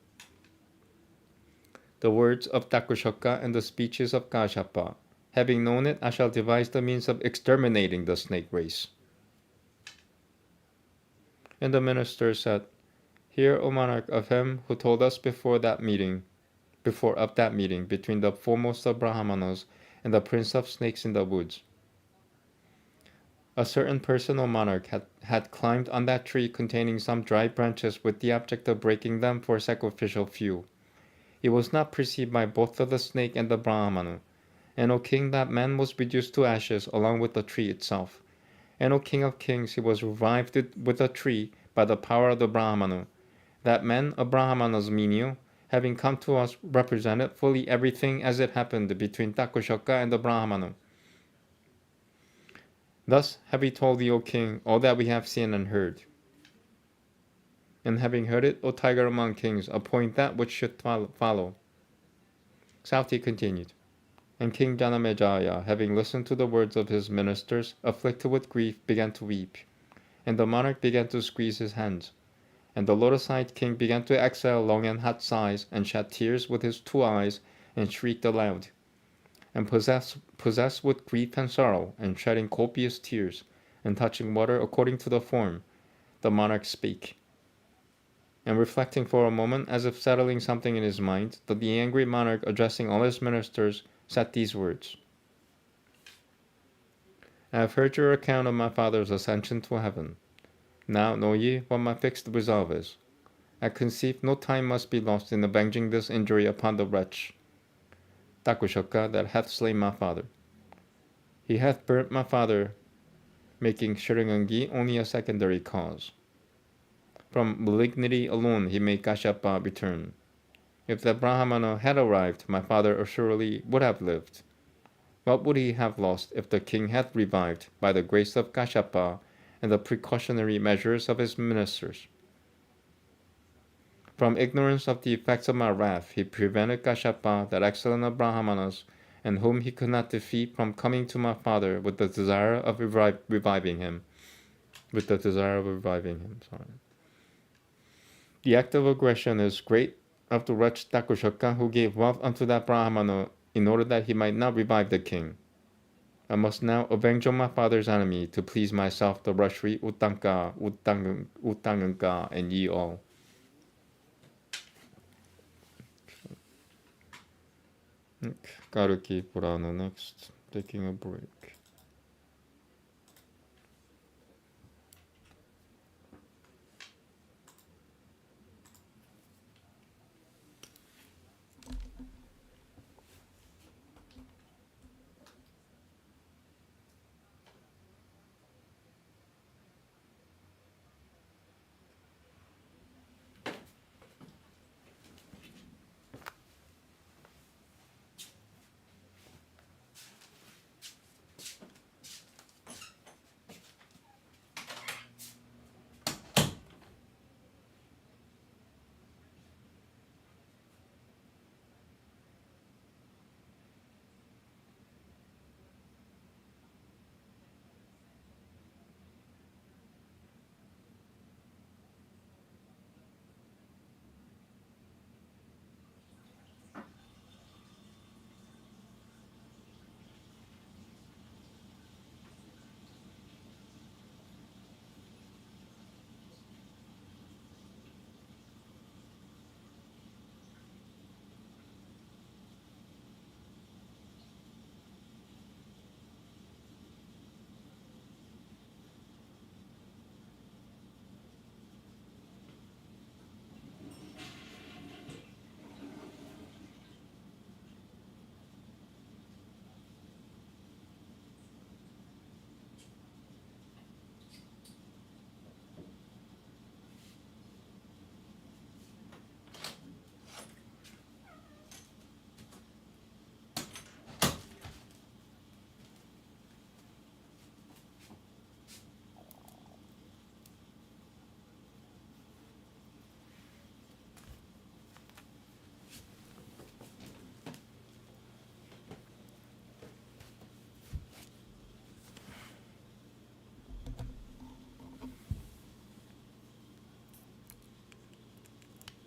The words of Dakushoka and the speeches of Kashyapa. Having known it, I shall devise the means of exterminating the snake race. And the minister said, Hear, O monarch, of him who told us before that meeting, before of that meeting between the foremost of Brahmanas and the prince of snakes in the woods. A certain person or monarch had climbed on that tree containing some dry branches with the object of breaking them for sacrificial fuel. It was not perceived by both of the snake and the Brahmana. And O king, that man was reduced to ashes along with the tree itself. And O king of kings, he was revived with a tree by the power of the Brahmana. That man, a Brahmana's menial, having come to us, represented fully everything as it happened between Takushoka and the Brahmana. Thus have we told thee, O king, all that we have seen and heard. And having heard it, O tiger among kings, appoint that which should follow. Sauti continued. And King Janamejaya, having listened to the words of his ministers, afflicted with grief, began to weep. And the monarch began to squeeze his hands. And the lotus-eyed king began to exhale long and hot sighs, and shed tears with his 2 eyes, and shrieked aloud. And possessed with grief and sorrow, and shedding copious tears, and touching water according to the form, the monarch spake. And reflecting for a moment, as if settling something in his mind, the angry monarch, addressing all his ministers, said these words. I have heard your account of my father's ascension to heaven. Now know ye what my fixed resolve is. I conceive no time must be lost in avenging this injury upon the wretch, Takushoka, that hath slain my father. He hath burnt my father, making Shirangangi only a secondary cause. From malignity alone he made Kashyapa return. If the Brahmana had arrived, my father assuredly would have lived. What would he have lost if the king had revived by the grace of Kashyapa and the precautionary measures of his ministers? From ignorance of the effects of my wrath, he prevented Kashyapa, that excellent of Brahmanas, and whom he could not defeat, from coming to my father with the desire of reviving him. The act of aggression is great of the wretched Takushoka, who gave wealth unto that Brahmana in order that he might not revive the king. I must now avenge on my father's enemy to please myself, the Rashri Uttanganka, and ye all. Kalki Purana next, taking a break.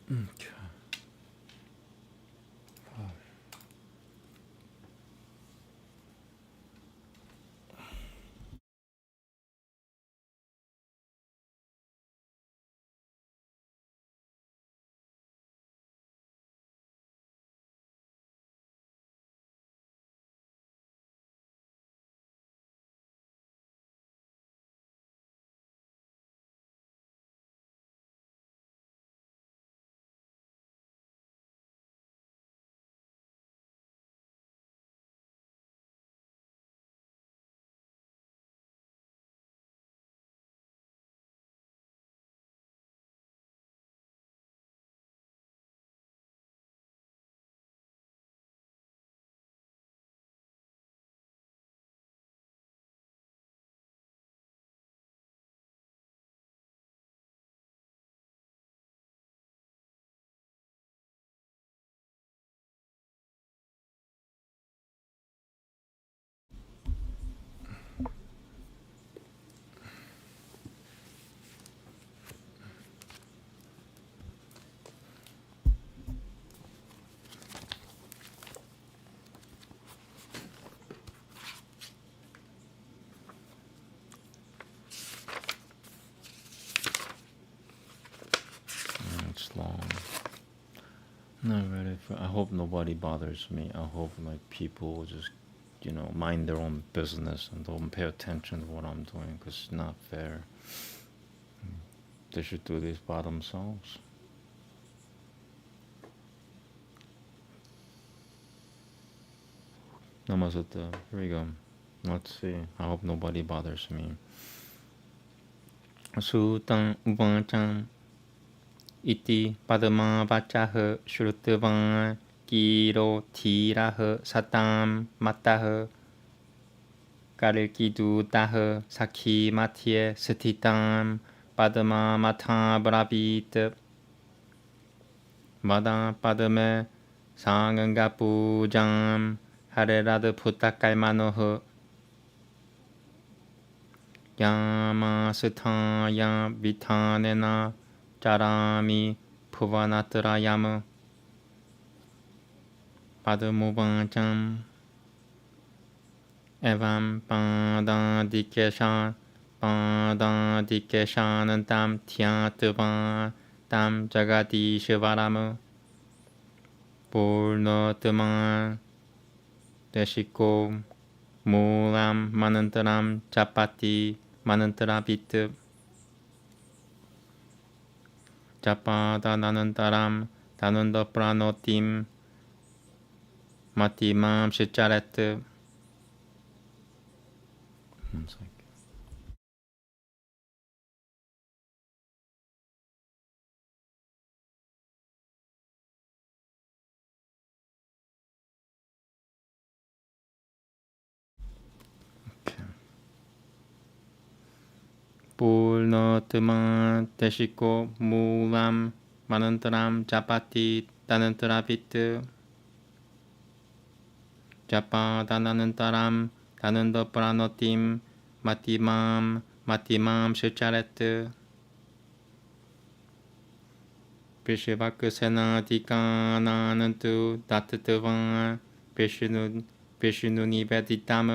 Okay. Not ready for. I hope nobody bothers me. I hope like people will just, mind their own business and don't pay attention to what I'm doing, because it's not fair. They should do this by themselves. Namaste. Here we go. Let's see. I hope nobody bothers me. Sutang Ubangchang Iti Padma Vachaha Shrutavang Giro Tiraha Satam Mataha Kalki Dutaha Sakhi Matye Satitam Padma Mata Bravit Vada Padme Sanganga Pujam Harerad Putakalmanoha Yama Sutaya Vitanena Jarami Puvanatrayam Padmubancham Evam Padadikeshan Tam Tyatvan Tam Jagadishvaram Purnatman Deshiko Mulam Manantaram Chapati Manantarabit Japada Nanantaram Tanunda Pranotim Matimam Shicharet. Purnatman Deshiko Mulam Manantaram Japati Tanantarabit Japadanantaram Tananda Pranotim Matimam Shicharet Vishvakasena Dikananantu Datatavan Vishnu Niveditam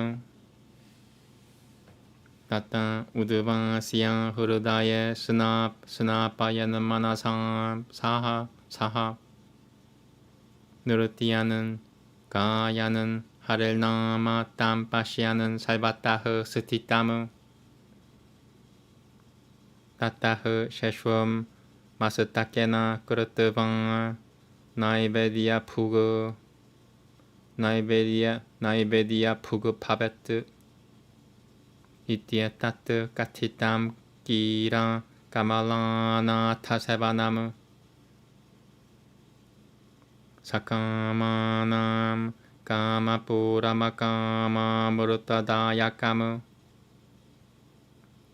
Tata Udvasya Hurudaya Snapayan Manasam Saha Nurtiyanan Gayanan Harelnama Tam Pasyanan Salvataha Sutitam Tataha Sheshwam Masatakena Kuratavan Naivedya Puga Pabet Ityatat Katitam Gira Kamalana Tasavanam Sakamanam Kamapuramakama Murutadayakam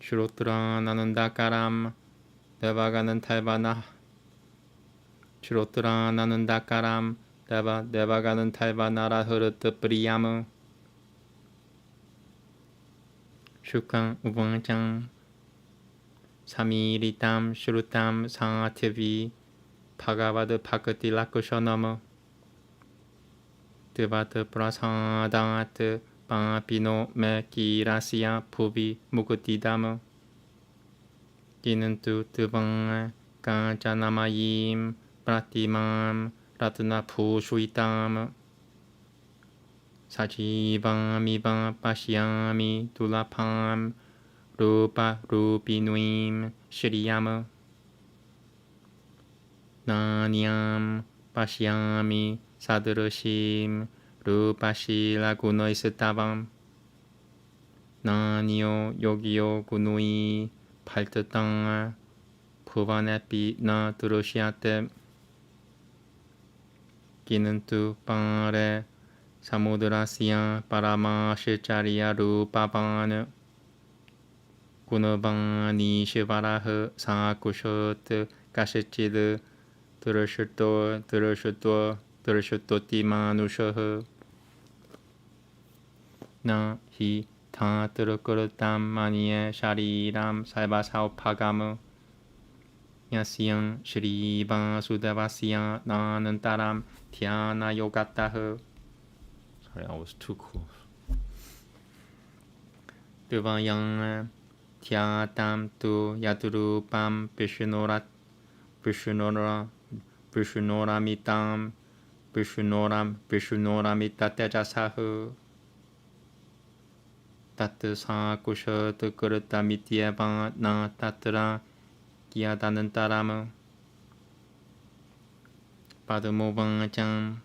Shrutra Nanandakaram Devaganan Talvana Shrutra Nanandakaram Devaganan Talvanara Hurutapriyam Shukang Uvanchang Samiritam Shrutam Sativi Bhagavad Bhakti Lakushanam Devat Prasadat Papino Me Kirasya Puvi Mukutidam Kinantu Tuvang Kanchanamayim Pratimam Ratna Pushuitam Sajivamiva Pashyami Tulapam Rupa Rupinuim Shriyam Nanyam Pashyami Sadrushim Rupashila Gunoistavam Nanyo Yogyo Gunui Paltatang Puvanepi Na Durushyate Ginantu Pare Samudrasya Paramashicharya Rupavan Gunabani Shivaraha Sakushot Kashachid Durashutoti Manushaha Na Hi Taturukuratam Manye Shariram Saibashaupagam Yasyam Shri Vasudevasya Nanantaram Dhyana Yogataha. Sorry, I was too close. Devayang Dhyatam Tu Yaturupam Vishnora Vishunoramitam Vishunoramita Tejasahu Tatsa Kusha Tukurutamityeva Na Tatra Kiyadanantaram Padmovajam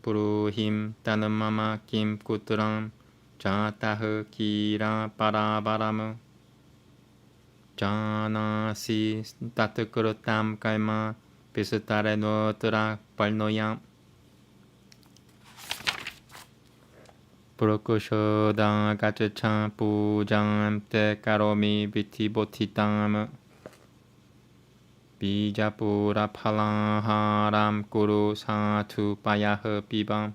Puruhim Tanamama Kim Kutram Jatah Kira Paravaram Janasi Tatkurutam Kaima Pisutare Notra Palnoyam Purukushoda Gachacha Pujam Te Karomi Vitibotitam Bijapura Palaharam Kuru Satu Payah Pibam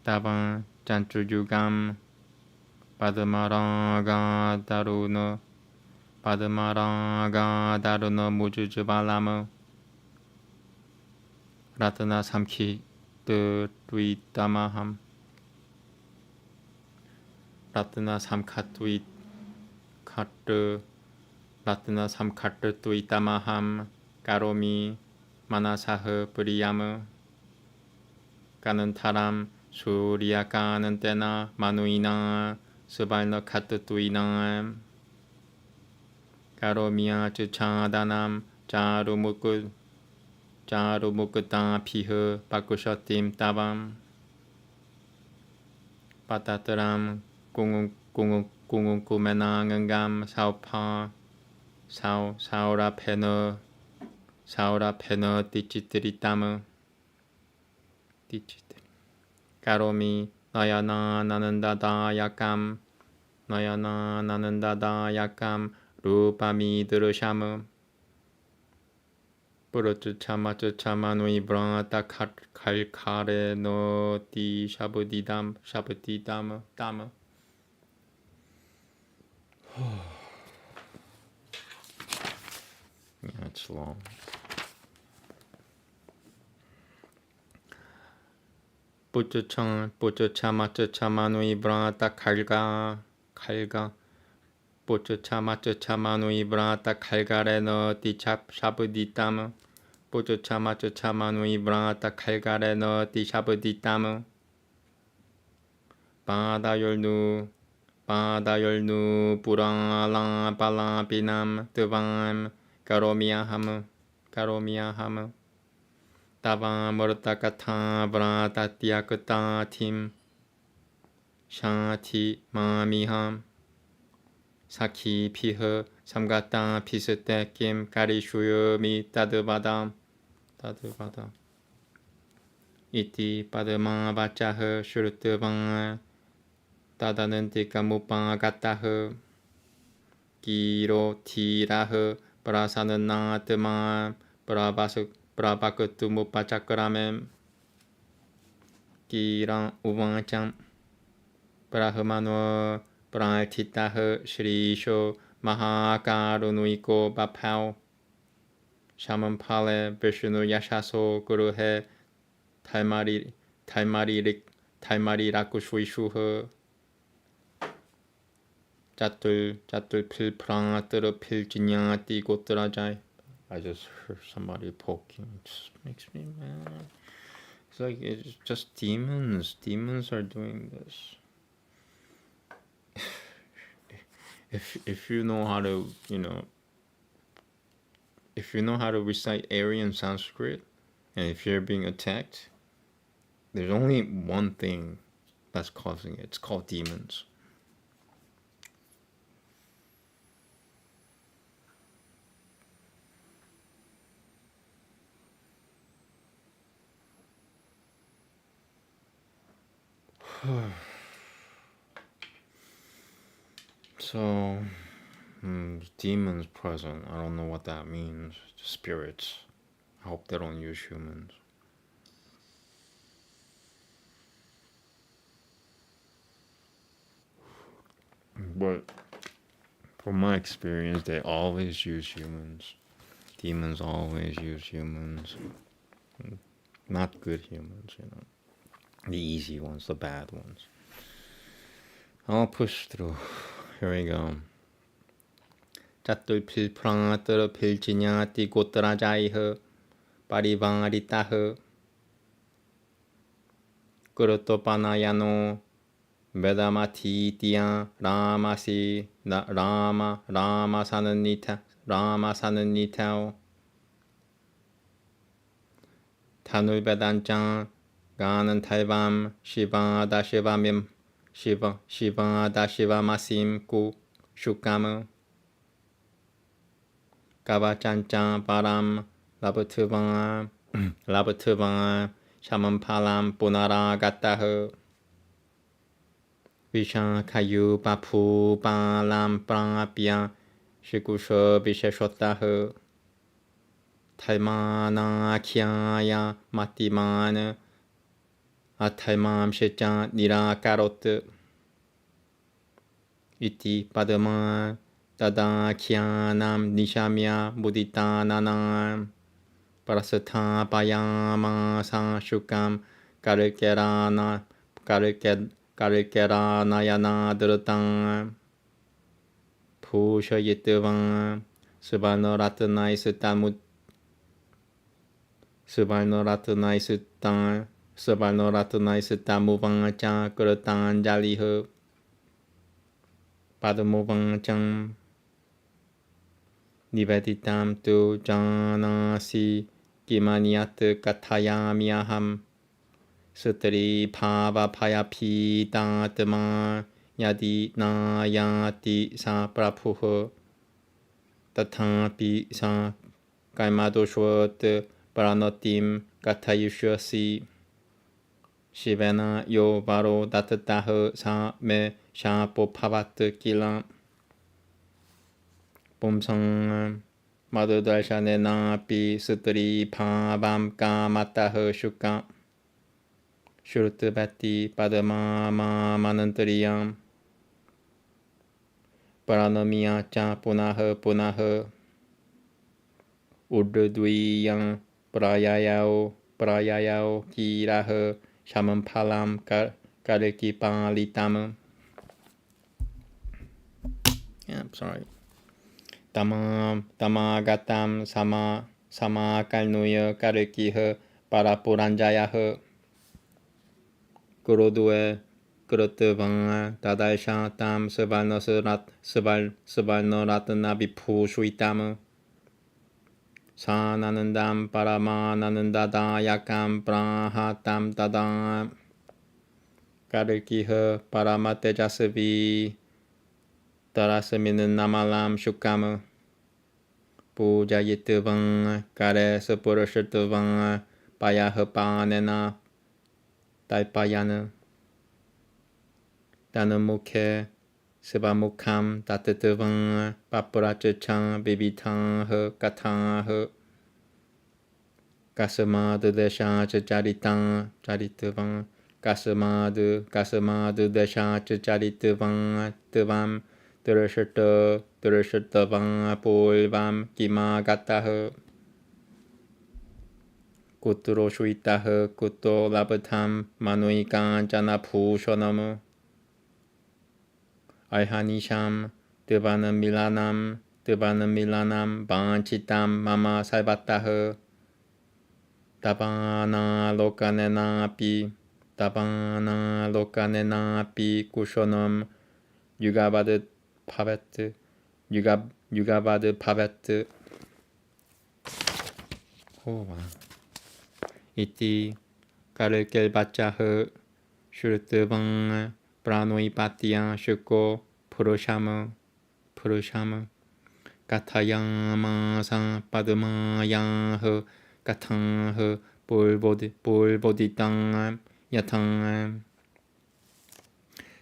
Tavan Jantrujugam Padmaraga Daruna Mujujubalam Ratana Samki Tuitamaham Ratana Samkatwit Katu Ratana Samkatu Tuitamaham Karomi Manasah Puriyam Kanantaram Suryakanantena Manuina Subalna Katutuinam Karomia Chuchadanam Charumukuta Pihu Pakushatim Tavam Patataram Kungukumenangam Saura Peno Tichitritama Karomi Nayana Nanandada Yakam Rupami Durusham Puruchama Nui Brata Kalkare no Ti Shabudidam Dama. That's long. Puchuchama Nui Brata Kalga Puchuchama Nui Brata Kalgare no Ti Shabudidam Puchuchama Nui Brata Kalgare no Ti Shabudidam Padayolnu Purala Palapinam Tuvam Karomiyaham Tavam Murtakata Vratatyakuta Tim Shanti Mamiham Sakhi Piha Samgata Pisute Kim Karishuyumi Taduvada Iti Padma Vachah Shurutuvang Tadanantika Mupa Gatah Giro Tirah Prasananatma Prabakutu Mupachakramen Giran Uvacham Brahmano Pratitah Shrisho Mahakarunuiko Bapau Shamampale Vishnu Yashaso Guruhe Taimari Rakushuishuha Jatul Pilpratara Piljinyati Gotrajai. I just heard somebody poking. It just makes me mad. It's like it's just demons. Demons are doing this. If you know how to, if you know how to recite Aryan Sanskrit, and if you're being attacked, there's only one thing that's causing it. It's called demons. So, demons present. I don't know what that means. Spirits. I hope they don't use humans. But from my experience, they always use humans. Demons always use humans. Not good humans, The easy ones, the bad ones. I'll push through. Here we go. Chatulpilprantara pilchinyati gotrajaiha parivaritaha Kurutopanayano Vedamatitya Ramasi Rama Sananitao Tanul Vedanchan Ganan Taivam Shiva Dashivamim Shiva Dashivamasim Ku Shukama Kavachanchan Param Labatuvam Shamampalam Punaragataha Vishakayu Papu Palam Prapya Shikusha Visheshotaha Taimana Khyaya Matimana Ataimam Shecha Nirakarot Iti Padama Tadakyanam Nishamya Buditananam Parasatha Payama Sanshukam Karikeranayana Drutam Pushayitvam Subhanoratanaisutamuvangcha Kuratanjaliha Padamuvangcham Niveditam tu janasi Kimaniat Kathayamyaham Sutri Bhava Payapi Tatma Yadi Nayati Sa Prabhuha Tathapi Sa Kaimadoshvat Paranotim Kathayushasi Shivena Yo Varo Datataha Sa Me Shapo Bhavat Kila Pumsang Madhudarshanena Pi Sutri Bhavam Kamataha Shuka Shrutavati Padama Manantariyam Paranamiya Cha Punaha Urdudviyam Prayayao Kiraha Shamampalam Kalki Palitam. Yeah, I'm sorry. Tamagatam Sama Kalnuya Kalkiha Parapuranjayaha Gurudue Gurutavanga Tadaishatam Savalnoratana Vipu Shuitama Sananandam Paramanandadayakam Prahatam Tadam Kalkiha Paramatejasavi Tarasaminin Namalam Shukama Pujayitavang Kare Sapurashatavang Payahapanena Taipayana Danamukhe Sivamukham Tatatavang Papurachachang Bibitang Katang Kasamadu Desha Charitang Kasamadu Desha Charitavang Durashatavang Pulvam Kimagataha Kuturo Shuitaha Kuto Labatam Manuikan Janapushanam Aihanisham Devana Milanam Banchitam Mama Saibataha Tabana Lokanenapi Kushonam Yugabad Pavet Oh wow. Iti Kalkel Bachaha Shurtavang Pranoipatya Shuko Purushama Katayama Sa Padmayaha Katang Pulboditang Yatang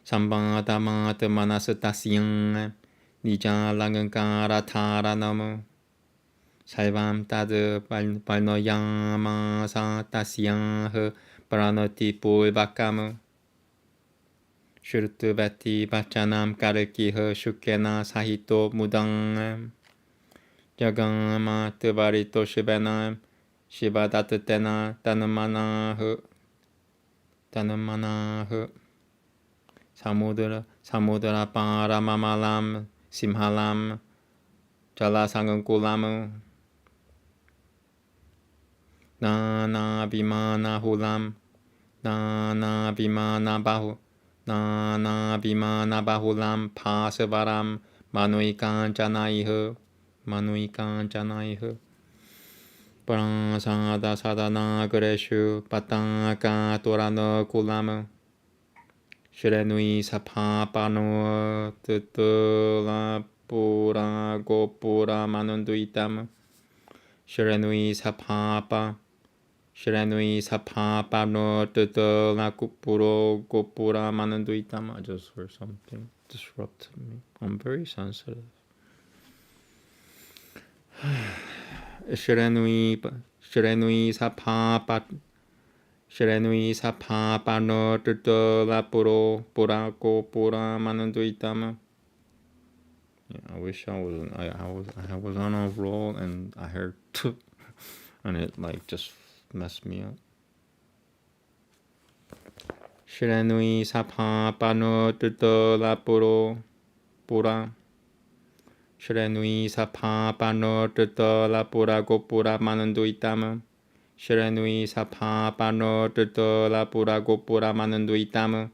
Sambadamat Manasatasyang Nijalangankara Taranam Saivam Tad Palnoyama Satasyang Pranati Pulbakam Shurtuvati Bachanam Kalkiha Shukena Sahito Mudang Jagama Tuvarito Shivanam Shivadatena Tanamanaha Samudra Paramamalam Simhalam Jalasangam Kulamu Nana Bimana Hulam Nana Bimana Bahu Nana Bimana Bahulam Pasavaram Manuikan Janaiha Manuikan Janaiha Prasada Sadana Greshu Pataka Torana Kulam Shrenui Sapapano Tutula Pura Gopura Manunduitam Shrenui Sapapa no Tutula Kupuro Gopura Manunduitam. I just heard something disrupted me. I'm very sensitive. Shrenui Sapapa no Tutula Puro Pura Gopura Manunduitam. Yeah, I wish I wasn't. I was on a roll and I heard and it like just messed me up. Shrenui Sapapa no Tutula Puro Pura. Shrenui Sapapa no Tutula Pura Gopura Manunduitam. Shrenui Sapapa no Tutula Pura Gopura Manunduitam.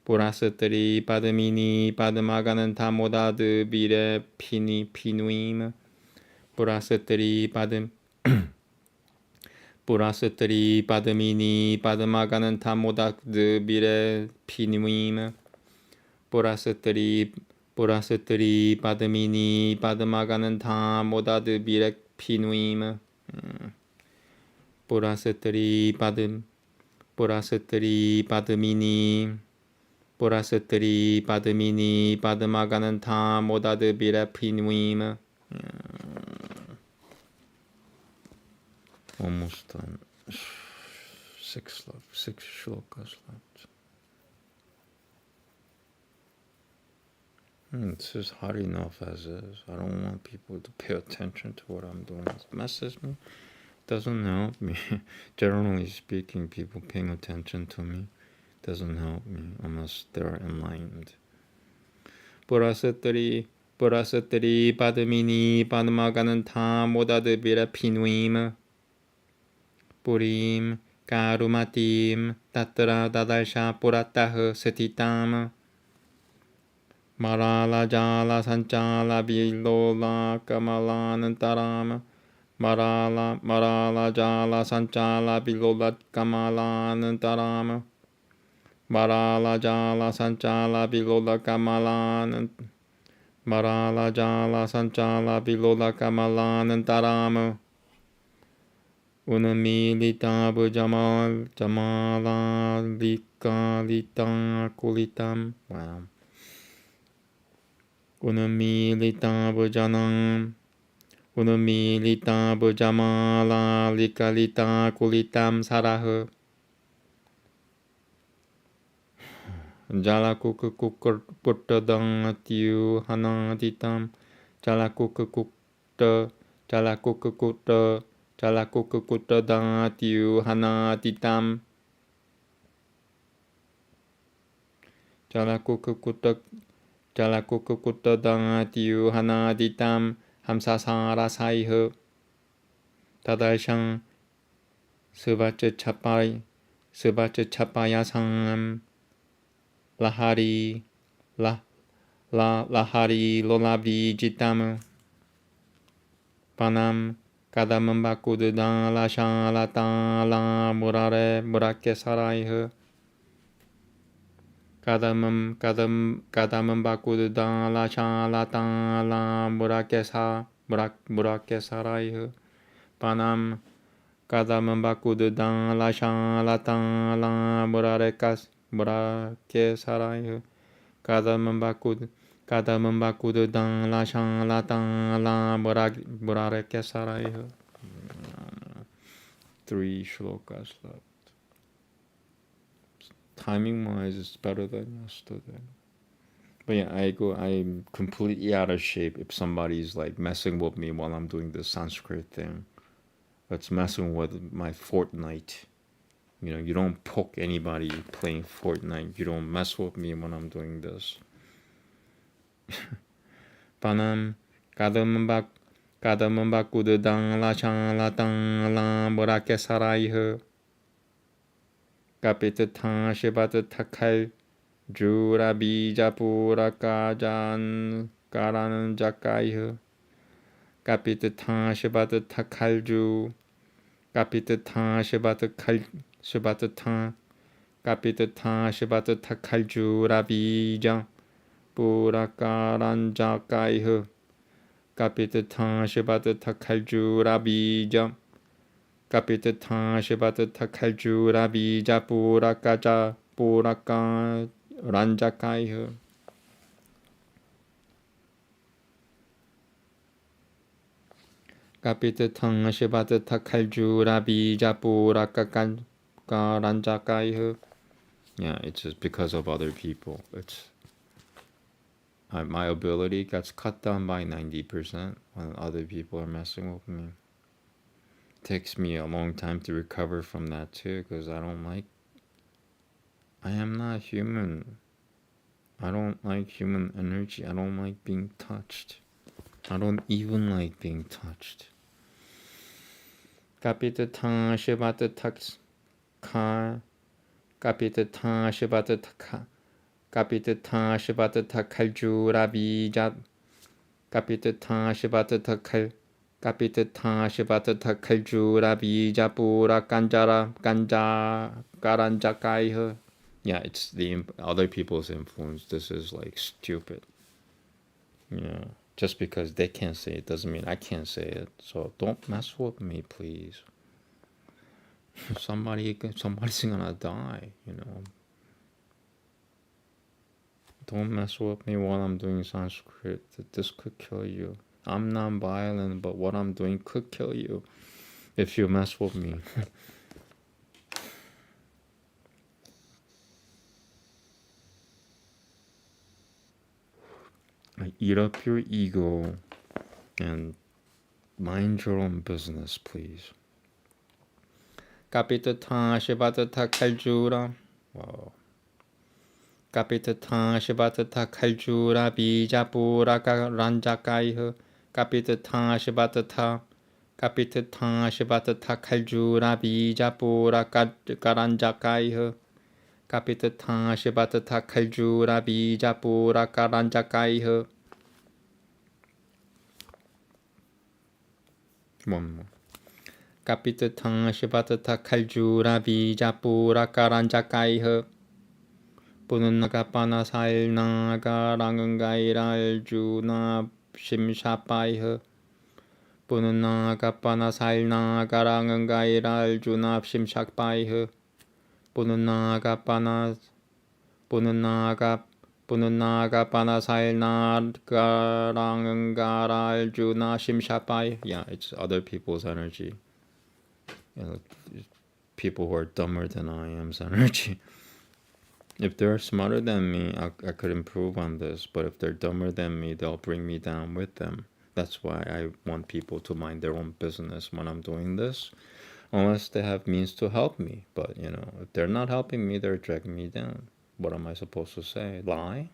Purasatri Padamini Padamagananta Modad Bire Pinuim. Purasatri Padamini Padamagananta Modad Bire Pinuim. Purasatri Padamini Padamagananta Modad Bire Pinuim. Purasatri Padamini Padamagananta Modad Bire Pinuim. Almost done. 6 shlokas left. This is hard enough as is. I don't want people to pay attention to what I'm doing. It messes me. Doesn't help me. Generally speaking, people paying attention to me doesn't help me unless they're enlightened. Purasatri Padamini Padamagananta Modad Bire Pinuim. Purim Karumatim Tatra Dadarsha Puratah Setitam. Marala Jala Sanchala Bilola Kamalanantaram. Marala Jala Sanchala Bilola Kamalanantaram. Marala Jala Sanchala Bilola Kamalan. Marala Jala Sanchala Bilola Kamalanantaram. Unamilita Bujamal Jamala Likalita Kulitam. Wow. Unamilita Bujamala Likalita Kulitam Sarah. Jalakuk Puttadang Tiu Hanaditam. Jalakuk Puttadang Tiu Hanaditam. Jalakuk Tiu Hanaditam. Hamsasara Saiha. Tadarshan Suvacha Chapayasam. Lahari Lolavi Jitam. Panam Kadamam Bakududan La Shalata La Murare Murake Saraiha. Kadamam Bakududan La Shalata La Murake Saraiha. Panam Kadamam Bakududan La Shalata La Murake Saraiha. Kadamam Bakududan La Shalata La Murake Saraiha. 3 shlokas left. Timing wise, it's better than yesterday. But yeah, I'm completely out of shape if somebody's like messing with me while I'm doing the Sanskrit thing. That's messing with my Fortnite. You know, you don't poke anybody playing Fortnite. You don't mess with me when I'm doing this. Panam Kadam Bakudang La Chan La Tang La Borake Saraihe Kapitatan Shibat Takal Jura Bija Pura Kajan Karan Jakaihe Kapitatan Shibat Takalju Kapitatan Shibatatan Kapitatan Shibat Takalju Rabija Pura Karan Jakaihe Kapitatan Shibat Takalju Rabija Kapitatan Shibat Takalju Rabija Pura Kaja Pura Karan Jakaihe Kapitatan Shibat Takalju Rabija Pura Karan Jakaihe. Yeah, it's just because of other people. It's my ability gets cut down by 90% when other people are messing with me. It takes me a long time to recover from that too, because I am not human. I don't like human energy. I don't like being touched. I don't even like being touched. Kapitatan Shibat Tax Ka Kapitatan Shibat Taka Kapitatan Shibat Takalju Rabija Kapitatan Shibat Takal Kapitatan Shibat Takalju Rabija Pura Ganja Garanjakaihe. Yeah, it's the other people's influence. This is like stupid. Yeah, just because they can't say it doesn't mean I can't say it. So don't mess with me, please. Somebody's gonna die, you know. Don't mess with me while I'm doing Sanskrit. This could kill you. I'm non-violent, but what I'm doing could kill you if you mess with me. Eat up your ego and mind your own business, please. Kapitatan Shibatata Kaljura. Wow. Kapitatan Shibatata Kaljura Bijapura Ranjakaihe. Kapitatan Shibatata Kaljura Bijapura Karanjakaihe. Kapitatan Shibatata Kaljura Bijapura Karanjakaihe. One more. Kapitatan Shibatata Kaljura Bijapura Karanjakaihe. Pununagapana Sailnaga Rangangaira Juna Shimshapaihe. Pununagapana Sailnaga Rangangaira Juna Shimshapaihe. Pununagapana Sailnaga Rangangaira Juna Shimshapai. Yeah, it's other people's energy. You know, people who are dumber than I am's energy. If they're smarter than me, I could improve on this. But if they're dumber than me, they'll bring me down with them. That's why I want people to mind their own business when I'm doing this. Unless they have means to help me. But, you know, if they're not helping me, they're dragging me down. What am I supposed to say? Lie?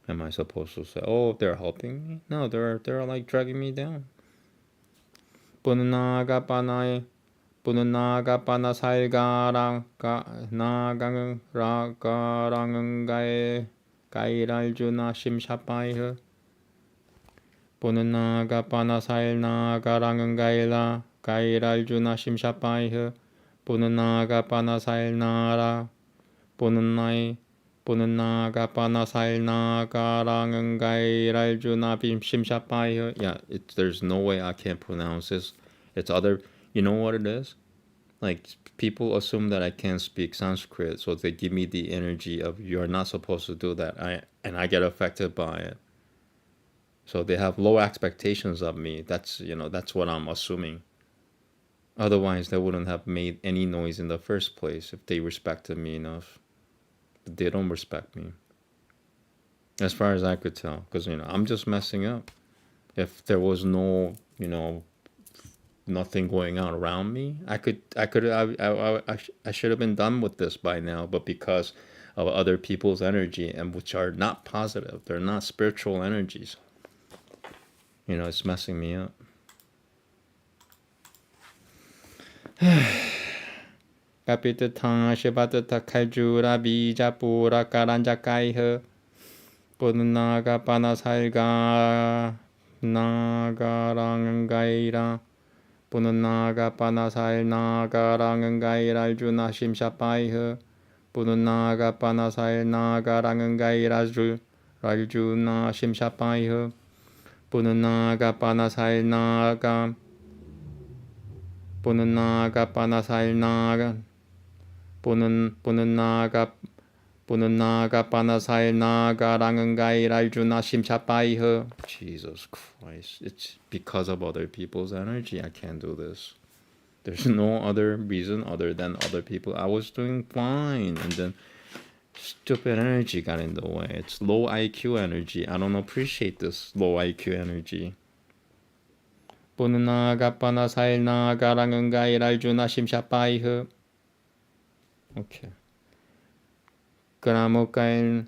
Am I supposed to say, oh, they're helping me? No, they're like dragging me down. Pununagapana Sailgarang Nagang Ragarangai Kairaljuna Shimshapaihe. Pununagapana Sailnagarangaila Kairaljuna Shimshapaihe. Pununagapana Sailnara Pununagapana Sailnagarangairaljuna Shimshapaihe. Yeah, there's no way I can't pronounce this. It's other. You know what it is? Like, people assume that I can't speak Sanskrit, so they give me the energy of you're not supposed to do that. And I get affected by it. So they have low expectations of me. That's what I'm assuming. Otherwise, they wouldn't have made any noise in the first place if they respected me enough. But they don't respect me. As far as I could tell. Because, I'm just messing up. If there was no, nothing going on around me, I should have been done with this by now, but because of other people's energy, and which are not positive, they're not spiritual energies. It's messing me up. Kapitata Shivatata Kaijura Bija Pura Karanja Kaiha Punaga Panasaiga Nagarangaira Punaga Panasai Nagarangaira Juna Shimshapaiha Punaga Panasai Nagarangaira Rajuna Shimshapaiha Punaga Panasai Naga Punaga Panasai Naga Punaga Panasai Naga Rangangai Rajuna Shimchapaiha. Jesus Christ. It's because of other people's energy. I can't do this. There's no other reason other than other people. I was doing fine, and then stupid energy got in the way. It's low IQ energy. I don't appreciate this low IQ energy. Punaga Panasai Naga Rangangai Rajuna Shimchapaiha. Okay. Gramokail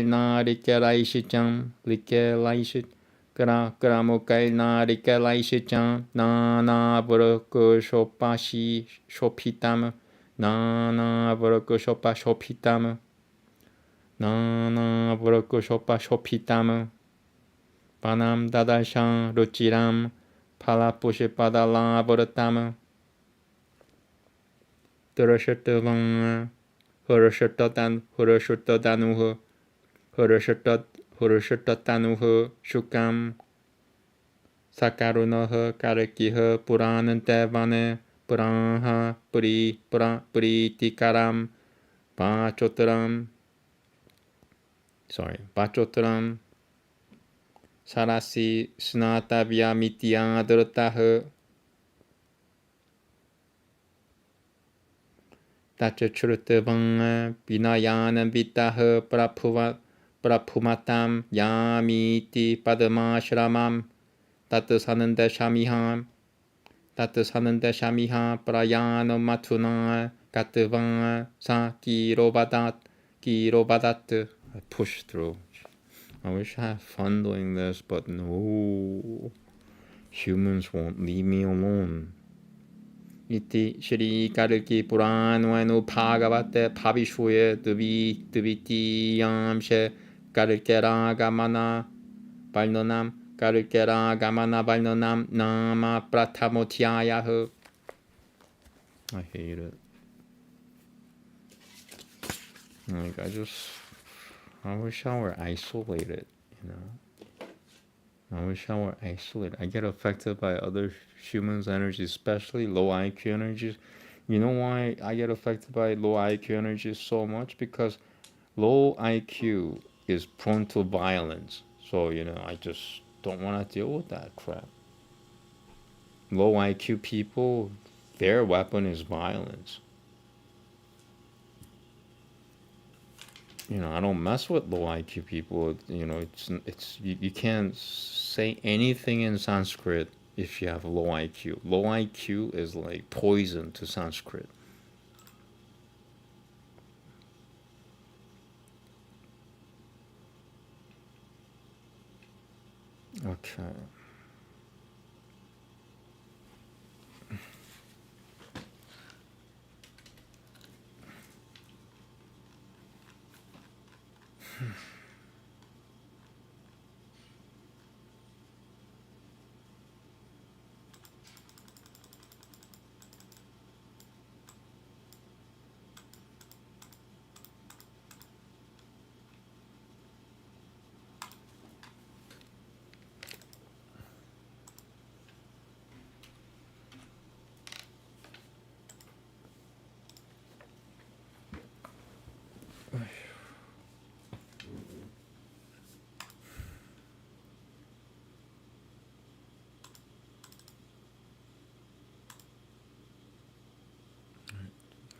na rikelaishichan, rikelaishit. Gramokail na rikelaishichan, na broku shopashi shopitam, na broku shopa shopitam, na broku shopa shopitam. Panam dadashan ruchiram, palapushipadala boratam. Turashatavan. Hurashatanuha Hurashatanuha Shukam Sakarunaha Karakiha Puranantavane Puranha Pritikaram Bachotaram Sarasi Snatavya Mitya Drataha Tachachurutavanga Vinayana Vitaha Prapumatam Yamiti Padamashramam Tatasananda Shamiham Prayana Matuna Katavanga Sa Kirobadat. I push through. I wish I had fun doing this, but no. Humans won't leave me alone. Iti Shri Kalki Puranwanu Bhagavate Bhavishuye Dviti Yamshe Kalkera Gamana Balnonam Kalkera Gamana Balnonam Nama Prathamotyaya. I hate it. Like, I wish I were isolated, I wish I were isolated. I get affected by other humans' energy, especially low IQ energies. You know why I get affected by low IQ energies so much? Because low IQ is prone to violence. So, I just don't want to deal with that crap. Low IQ people, their weapon is violence. I don't mess with low IQ people. You can't say anything in Sanskrit if you have low IQ. Low IQ is like poison to Sanskrit. Okay.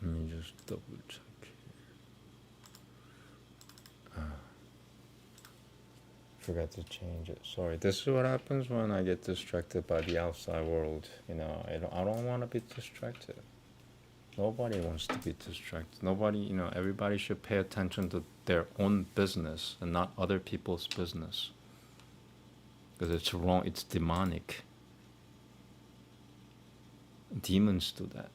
Let me just double check here. Forgot to change it. Sorry. This is what happens when I get distracted by the outside world. I don't want to be distracted. Nobody wants to be distracted. Nobody, everybody should pay attention to their own business and not other people's business. Because it's wrong, it's demonic. Demons do that.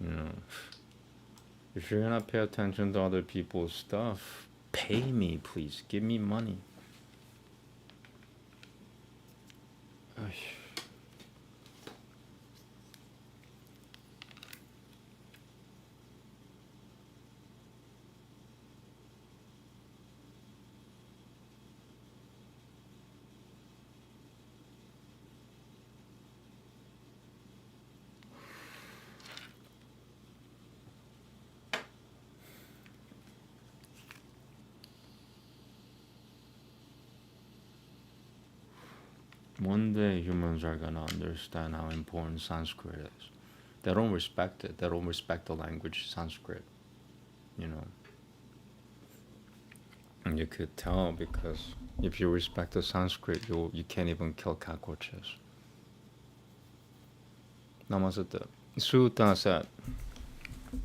You know, if you're gonna pay attention to other people's stuff, pay me, please. Give me money. One day humans are gonna understand how important Sanskrit is. They don't respect it. They don't respect the language Sanskrit. You know. And you could tell because if you respect the Sanskrit, you can't even kill cockroaches. Namaste. Sutra said,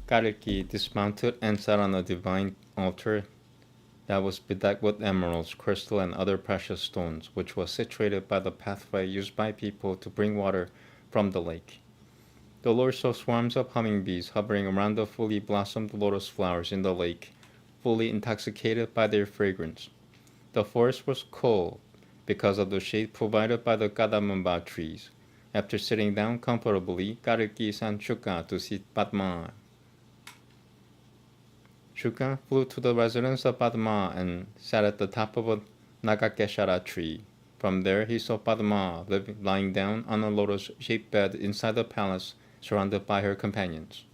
Kalki dismounted and sat on a divine altar that was bedecked with emeralds, crystal, and other precious stones, which was situated by the pathway used by people to bring water from the lake. The Lord saw swarms of hummingbees hovering around the fully blossomed lotus flowers in the lake, fully intoxicated by their fragrance. The forest was cool because of the shade provided by the kadambaba trees. After sitting down comfortably, Kalki sent Shuka to seek Padma. Shuka flew to the residence of Padma and sat at the top of a Nagakeshara tree. From there he saw Padma lying down on a lotus-shaped bed inside the palace, surrounded by her companions.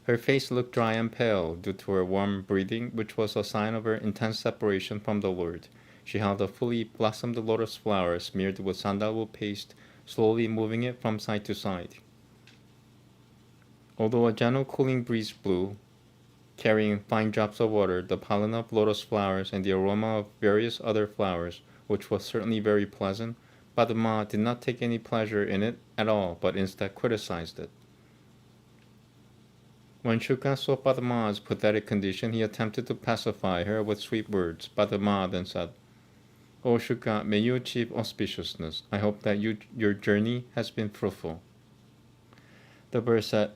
Her face looked dry and pale due to her warm breathing, which was a sign of her intense separation from the Lord. She held a fully blossomed lotus flower smeared with sandalwood paste, slowly moving it from side to side. Although a gentle cooling breeze blew, carrying fine drops of water, the pollen of lotus flowers, and the aroma of various other flowers, which was certainly very pleasant, Padma did not take any pleasure in it at all, but instead criticized it. When Shuka saw Padma's pathetic condition, he attempted to pacify her with sweet words. Padma then said, "O Shuka, may you achieve auspiciousness. I hope that your journey has been fruitful." The bird said,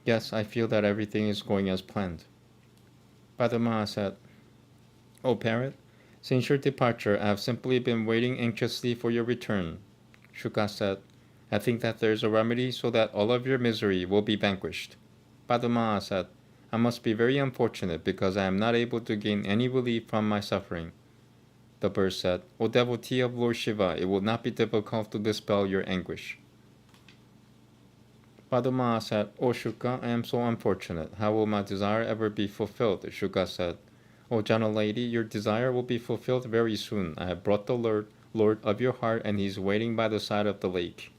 "Yes, I feel that everything is going as planned." Padma said, "O parrot, since your departure, I have simply been waiting anxiously for your return." Shuka said, "I think that there is a remedy so that all of your misery will be vanquished." Padma said, "I must be very unfortunate because I am not able to gain any relief from my suffering." The bird said, "O devotee of Lord Shiva, it will not be difficult to dispel your anguish." Padma said, "O Shuka, I am so unfortunate. How will my desire ever be fulfilled?" Shuka said, "O gentle lady, your desire will be fulfilled very soon. I have brought the Lord of your heart, and he is waiting by the side of the lake."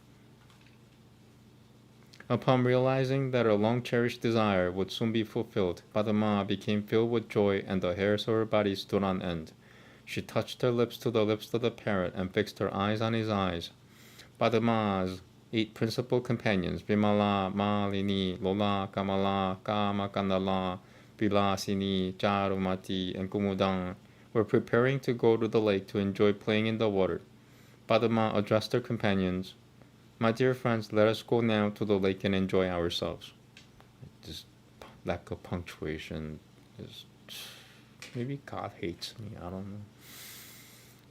Upon realizing that her long-cherished desire would soon be fulfilled, Padma became filled with joy, and the hairs of her body stood on end. She touched her lips to the lips of the parrot and fixed her eyes on his eyes. Padma's 8 principal companions, Vimala, Malini, Lola, Kamala, Kamakandala, Vilasini, Charumati, and Kumudang, were preparing to go to the lake to enjoy playing in the water. Padma addressed her companions, "My dear friends, let us go now to the lake and enjoy ourselves." This lack of punctuation is... Maybe God hates me, I don't know.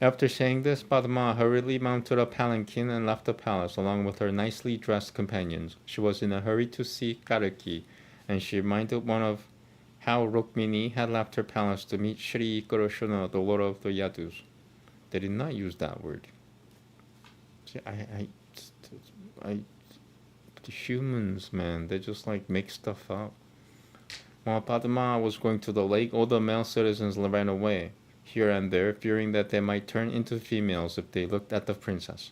After saying this, Padma hurriedly mounted a palanquin and left the palace along with her nicely dressed companions. She was in a hurry to see Kalki, and she reminded one of how Rukmini had left her palace to meet Sri Krishna, the Lord of the Yadus. They did not use that word. See, the humans, man, they just like make stuff up. While Padma was going to the lake, all the male citizens ran away, here and there, fearing that they might turn into females if they looked at the princess.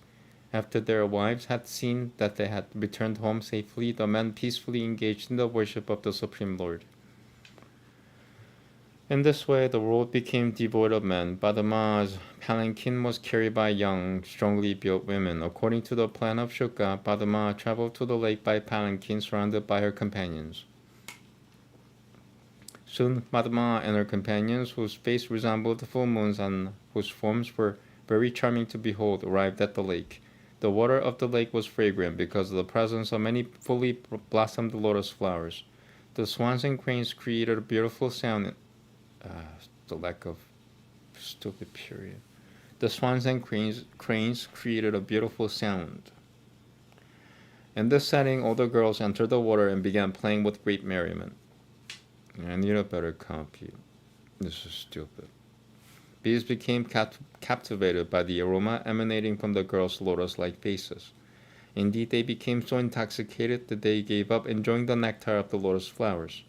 After their wives had seen that they had returned home safely, the men peacefully engaged in the worship of the Supreme Lord. In this way, the world became devoid of men. Padma's palanquin was carried by young, strongly built women. According to the plan of Shuka, Padma traveled to the lake by palanquin surrounded by her companions. Soon Padma and her companions, whose face resembled the full moons and whose forms were very charming to behold, arrived at the lake. The water of the lake was fragrant because of the presence of many fully blossomed lotus flowers. The swans and cranes created a beautiful sound. The lack of stupid period. The swans and cranes created a beautiful sound. In this setting, all the girls entered the water and began playing with great merriment. I need a better copy. This is stupid. Bees became captivated by the aroma emanating from the girls' lotus-like faces. Indeed, they became so intoxicated that they gave up enjoying the nectar of the lotus flowers.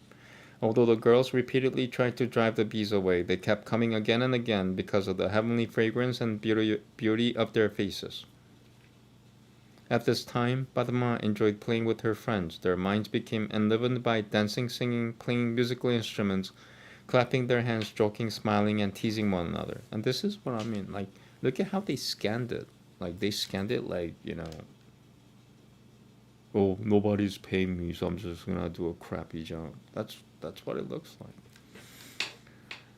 Although the girls repeatedly tried to drive the bees away, they kept coming again and again because of the heavenly fragrance and beauty of their faces. At this time, Padma enjoyed playing with her friends. Their minds became enlivened by dancing, singing, playing musical instruments, clapping their hands, joking, smiling, and teasing one another. And this is what I mean. Like, look at how they scanned it. Like, they scanned it like, oh, nobody's paying me, so I'm just gonna do a crappy job. That's what it looks like.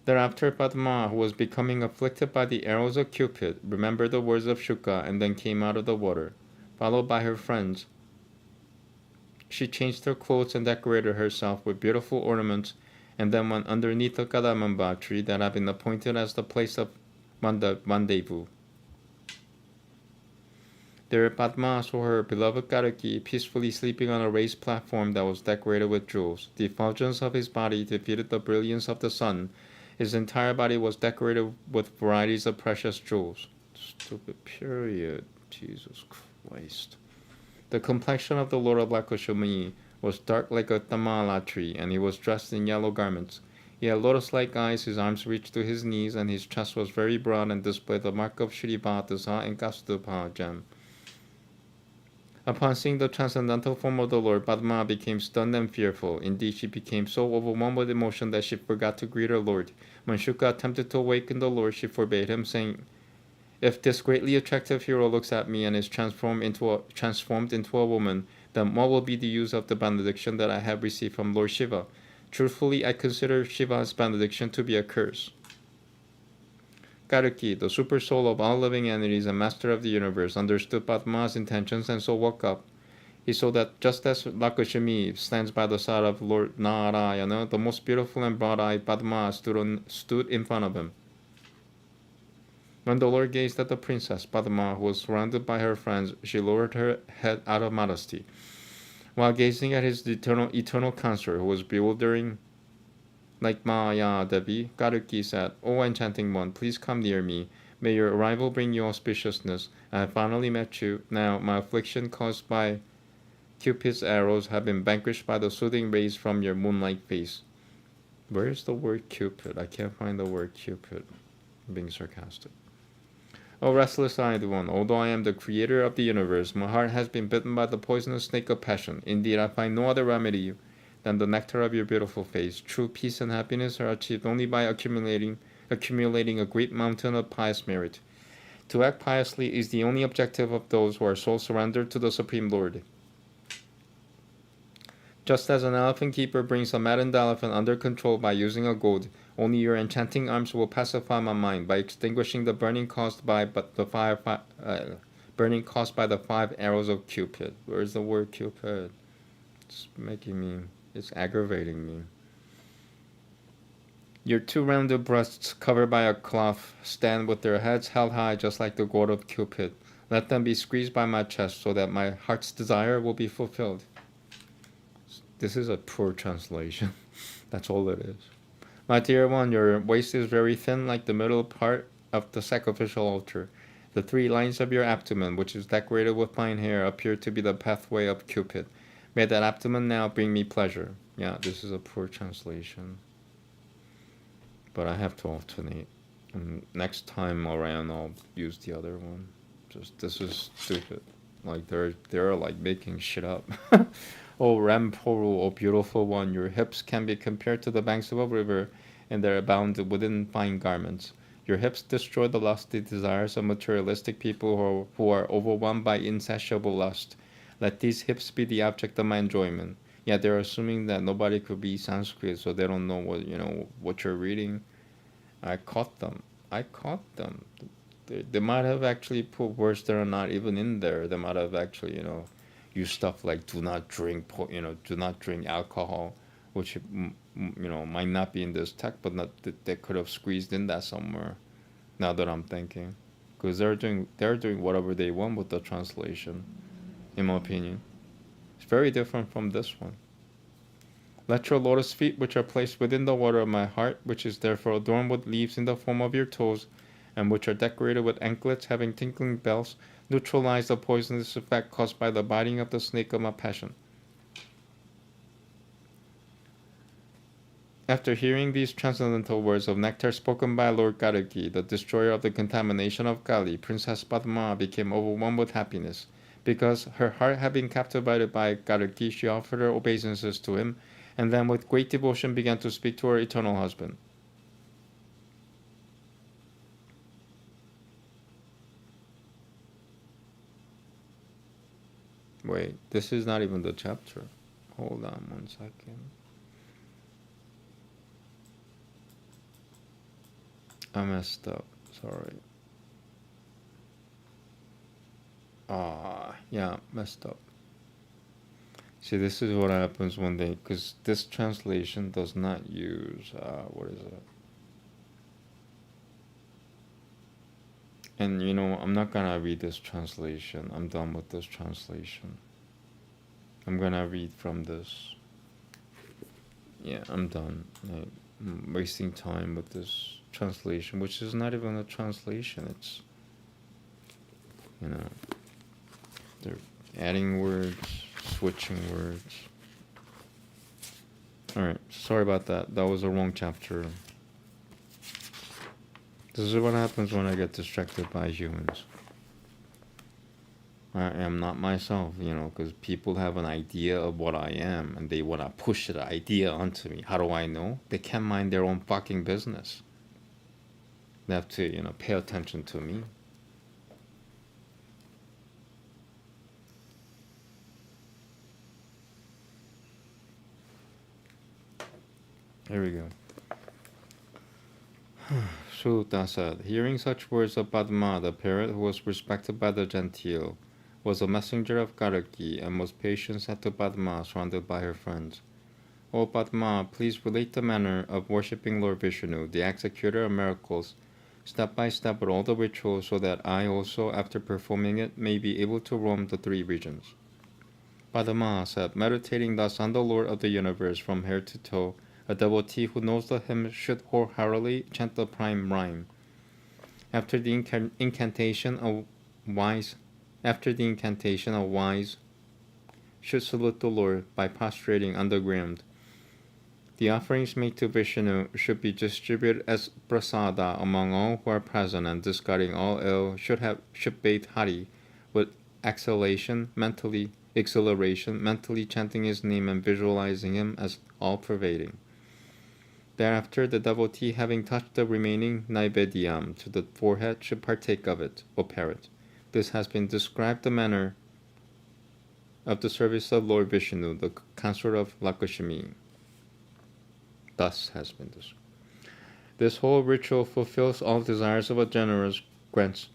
Thereafter, Padma, who was becoming afflicted by the arrows of Cupid, remembered the words of Shuka and then came out of the water, followed by her friends. She changed her clothes and decorated herself with beautiful ornaments, and then went underneath the Kadamamba tree that had been appointed as the place of rendezvous. There Padma saw her beloved Kalki peacefully sleeping on a raised platform that was decorated with jewels. The effulgence of his body defeated the brilliance of the sun. His entire body was decorated with varieties of precious jewels. Stupid period. Jesus Christ. The complexion of the Lord of Lakshmi was dark like a tamala tree, and he was dressed in yellow garments. He had lotus-like eyes, his arms reached to his knees, and his chest was very broad and displayed the mark of Shrivatasa and Kastupa gem. Upon seeing the transcendental form of the Lord, Padma became stunned and fearful. Indeed, she became so overwhelmed with emotion that she forgot to greet her Lord. When Shuka attempted to awaken the Lord, she forbade him, saying, "If this greatly attractive hero looks at me and is transformed into a woman, then what will be the use of the benediction that I have received from Lord Shiva? Truthfully, I consider Shiva's benediction to be a curse." Kalki, the super soul of all living entities and master of the universe, understood Padma's intentions and so woke up. He saw that just as Lakshmi stands by the side of Lord Narayana, the most beautiful and broad-eyed Padma stood in front of him. When the Lord gazed at the princess, Padma, who was surrounded by her friends, she lowered her head out of modesty. While gazing at his eternal consort, who was bewildering like Maya Devi, Kalki said, "O enchanting one, please come near me. May your arrival bring you auspiciousness. I have finally met you. Now my affliction caused by Cupid's arrows have been vanquished by the soothing rays from your moonlight face." Where is the word Cupid? I can't find the word Cupid. I'm being sarcastic. "O restless-eyed one, although I am the creator of the universe, my heart has been bitten by the poisonous snake of passion. Indeed, I find no other remedy than the nectar of your beautiful face. True peace and happiness are achieved only by accumulating a great mountain of pious merit. To act piously is the only objective of those who are so surrendered to the Supreme Lord. Just as an elephant keeper brings a maddened elephant under control by using a goad, only your enchanting arms will pacify my mind by extinguishing the burning caused by the 5 arrows of Cupid." Where's the word Cupid? It's aggravating me. "Your 2 rounded breasts, covered by a cloth, stand with their heads held high just like the goad of Cupid. Let them be squeezed by my chest so that my heart's desire will be fulfilled." This is a poor translation. That's all it is. "My dear one, your waist is very thin like the middle part of the sacrificial altar. The 3 lines of your abdomen, which is decorated with fine hair, appear to be the pathway of Cupid. May that abdomen now bring me pleasure." Yeah, this is a poor translation. But I have to alternate. And next time around, I'll use the other one. This is stupid. Like, they're like making shit up. "O Ramporu, O beautiful one, your hips can be compared to the banks of a river, and they abound within fine garments. Your hips destroy the lusty desires of materialistic people who are overwhelmed by insatiable lust. Let these hips be the object of my enjoyment. Yeah, they're assuming that nobody could read Sanskrit, so they don't know what you're reading. I caught them. I caught them. They might have actually put words that are not even in there. They might have actually, used stuff like do not drink, do not drink alcohol, which might not be in this text, but not they could have squeezed in that somewhere. Now that I'm thinking, because they're doing whatever they want with the translation, in my opinion. It's very different from this one. Let your lotus feet, which are placed within the water of my heart, which is therefore adorned with leaves in the form of your toes, and which are decorated with anklets having tinkling bells, neutralize the poisonous effect caused by the biting of the snake of my passion. After hearing these transcendental words of nectar spoken by Lord Kalki, the destroyer of the contamination of Kali, Princess Padma became overwhelmed with happiness. Because her heart had been captivated by Kalki, she offered her obeisances to him, and then with great devotion began to speak to her eternal husband. Wait, this is not even the chapter. Hold on 1 second. I messed up. Sorry. Yeah, messed up. See, this is what happens when they, because this translation does not use, what is it? And I'm not gonna read this translation. I'm done with this translation. I'm gonna read from this. Yeah, I'm done. I'm wasting time with this translation, which is not even a translation. It's, they're adding words, switching words. Alright, sorry about that. That was the wrong chapter. This is what happens when I get distracted by humans. I am not myself, because people have an idea of what I am, and they want to push the idea onto me. How do I know? They can't mind their own fucking business. They have to, pay attention to me. Here we go. Sutra said, hearing such words of Padma, the parrot who was respected by the genteel, was a messenger of Kalki, and was patient said to Padma, surrounded by her friends, O Padma, please relate the manner of worshipping Lord Vishnu, the executor of miracles, step by step with all the rituals, so that I also, after performing it, may be able to roam the 3 regions. Padma said, meditating thus on the Lord of the universe from head to toe, a devotee who knows the hymn should wholeheartedly chant the prime rhyme. After the incantation, a wise should salute the Lord by prostrating on the ground. The offerings made to Vishnu should be distributed as prasada among all who are present, and discarding all ill should bathe Hari with exhilaration, mentally chanting his name and visualizing him as all-pervading. Thereafter, the devotee, having touched the remaining naivedyam to the forehead, should partake of it, O parrot. This has been described the manner of the service of Lord Vishnu, the consort of Lakshmi. Thus has been described. This whole ritual fulfills all desires of a generous, grants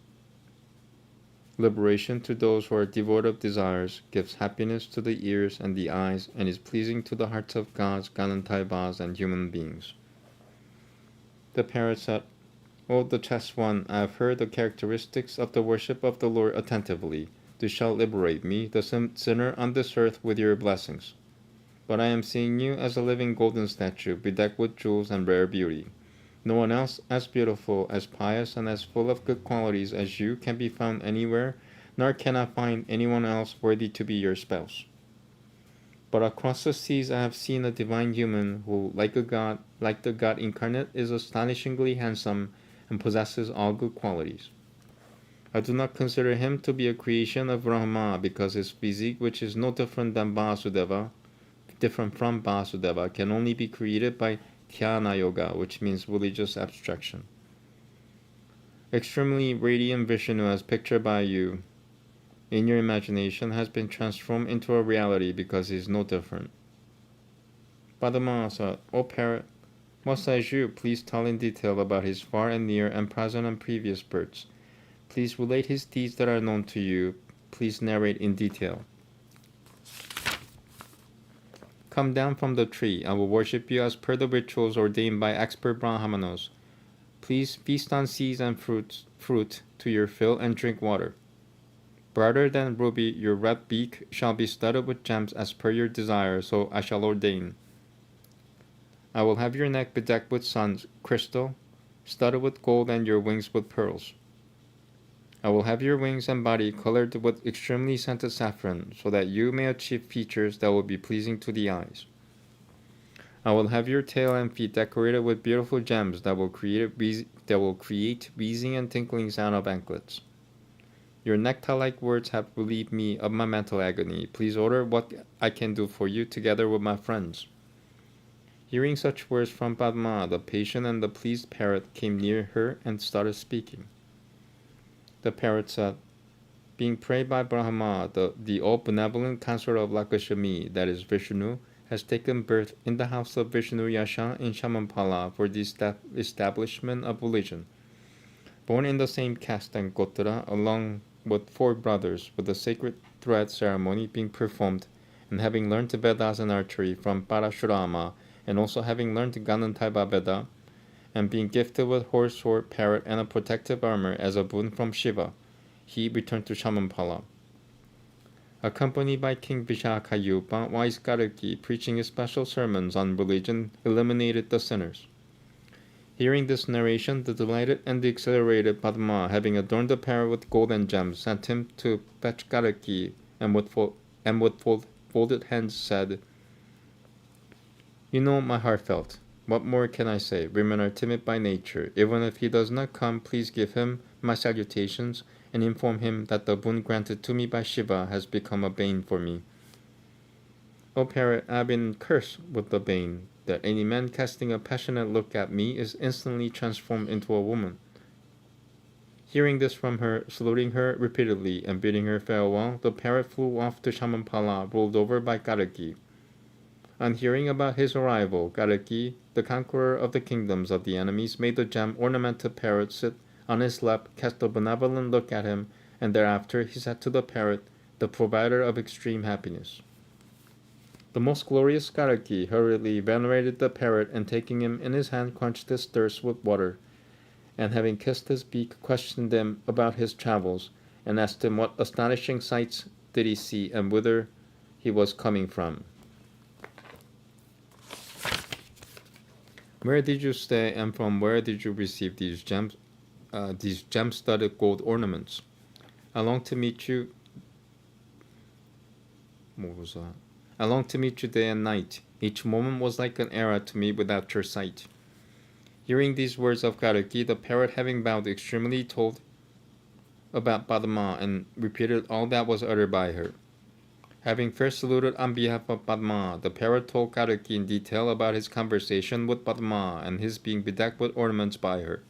liberation to those who are devoid of desires, gives happiness to the ears and the eyes, and is pleasing to the hearts of gods, Ganantaivas, and human beings. The parrot said, O the Just One, I have heard the characteristics of the worship of the Lord attentively. This shall liberate me, the sinner on this earth, with your blessings. But I am seeing you as a living golden statue, bedecked with jewels and rare beauty. No one else as beautiful, as pious, and as full of good qualities as you can be found anywhere, nor can I find anyone else worthy to be your spouse. But across the seas I have seen a divine human who, like the God incarnate, is astonishingly handsome and possesses all good qualities. I do not consider him to be a creation of Brahma, because his physique, which is no different from Vasudeva, can only be created by Dhyana Yoga, which means religious abstraction. Extremely radiant Vishnu, as pictured by you in your imagination, has been transformed into a reality because he is no different. Padma said, O parrot, what says you? Please tell in detail about his far and near and present and previous births. Please relate his deeds that are known to you. Please narrate in detail. Come down from the tree. I will worship you as per the rituals ordained by expert Brahmanas. Please feast on seeds and fruit to your fill and drink water. Brighter than ruby, your red beak shall be studded with gems as per your desire, so I shall ordain. I will have your neck bedecked with sun's crystal, studded with gold, and your wings with pearls. I will have your wings and body colored with extremely scented saffron, so that you may achieve features that will be pleasing to the eyes. I will have your tail and feet decorated with beautiful gems that will create wheezing and tinkling sound of anklets. Your nectar-like words have relieved me of my mental agony. Please order what I can do for you together with my friends. Hearing such words from Padma, the patient and the pleased parrot came near her and started speaking. The parrot said, being prayed by Brahma, the all-benevolent consort of Lakshmi, that is Vishnu, has taken birth in the house of Vishnu Yasha in Shamampala for the establishment of religion. Born in the same caste and Gotra, along with 4 brothers, with the sacred thread ceremony being performed, and having learned the Vedas and archery from Parashurama, and also having learned the Ganantaiva Veda, and being gifted with horse, sword, parrot, and a protective armor as a boon from Shiva, he returned to Shamampala. Accompanied by King Vishakayupa, wise Kalki, preaching his special sermons on religion, eliminated the sinners. Hearing this narration, the delighted and the exhilarated Padma, having adorned the parrot with gold and gems, sent him to fetch Kalki, and with folded hands said, You know my heart felt. What more can I say? Women are timid by nature. Even if he does not come, please give him my salutations and inform him that the boon granted to me by Shiva has become a bane for me. O parrot, I have been cursed with the bane, that any man casting a passionate look at me is instantly transformed into a woman. Hearing this from her, saluting her repeatedly, and bidding her farewell, the parrot flew off to Shamampala, ruled over by Kalki. On hearing about his arrival, Kalki, the conqueror of the kingdoms of the enemies, made the gem-ornamented parrot sit on his lap, cast a benevolent look at him, and thereafter he said to the parrot, the provider of extreme happiness. The most glorious Kalki hurriedly venerated the parrot, and taking him in his hand, quenched his thirst with water, and having kissed his beak, questioned him about his travels, and asked him what astonishing sights did he see, and whither he was coming from. Where did you stay, and from where did you receive these gem-studded gold ornaments? I long to meet you. I long to meet you day and night. Each moment was like an era to me without your sight. Hearing these words of Kalki, the parrot, having bowed extremely, told about Padma and repeated all that was uttered by her. Having first saluted on behalf of Padma, the parrot told Kalki in detail about his conversation with Padma and his being bedecked with ornaments by her.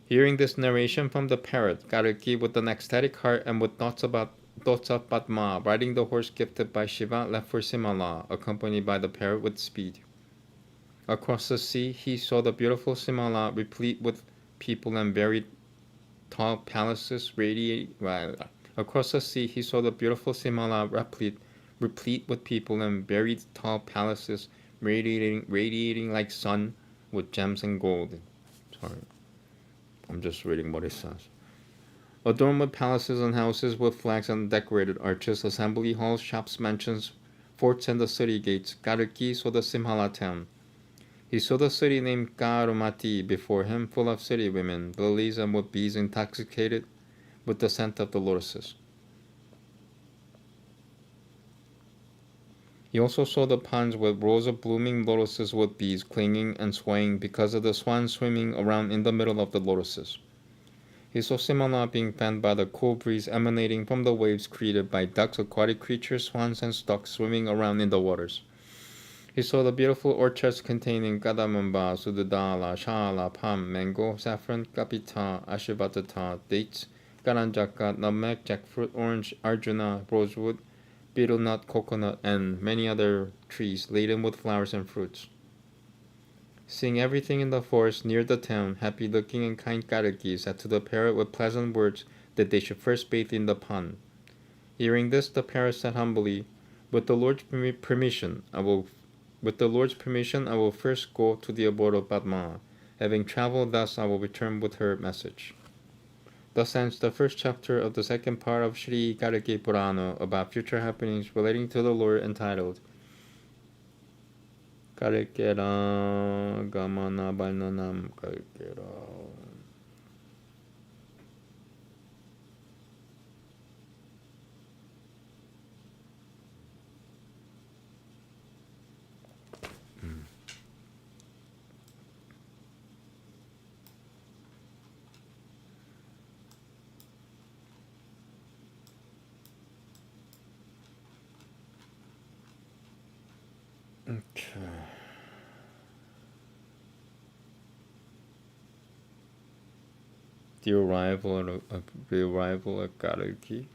Hearing this narration from the parrot, Kalki, with an ecstatic heart and with thoughts of Padma, riding the horse gifted by Shiva, left for Simala, accompanied by the parrot with speed. Across the sea, he saw the beautiful Simala replete with people and varied tall palaces Across the sea, he saw the beautiful Simala replete with people and varied tall palaces, radiating like sun with gems and gold. Sorry, I'm just reading what it says. Adorned with palaces and houses with flags and decorated arches, assembly halls, shops, mansions, forts, and the city gates, Kalki saw the Simhala town. He saw the city named Karumati before him, full of city women, lilies, and with bees intoxicated with the scent of the lotuses. He also saw the ponds with rows of blooming lotuses with bees clinging and swaying because of the swans swimming around in the middle of the lotuses. He saw Simala being fanned by the cool breeze emanating from the waves created by ducks, aquatic creatures, swans, and storks swimming around in the waters. He saw the beautiful orchards containing kadamamba, sudadala, shala, palm, mango, saffron, kapita, ashvagatha, dates, karanjaka, nutmeg, jackfruit, orange, arjuna, rosewood, betel nut, coconut, and many other trees laden with flowers and fruits. Seeing everything in the forest near the town, happy-looking and kind Kalki said to the parrot with pleasant words that they should first bathe in the pond. Hearing this, the parrot said humbly, "With the Lord's permission, I will first go to the abode of Padma. Having traveled thus, I will return with her message." Thus ends the first chapter of the second part of Sri Kalki Purana about future happenings relating to the Lord, entitled Kalkera Gamana Balnanam Kalkera. Okay. The arrival at Kalki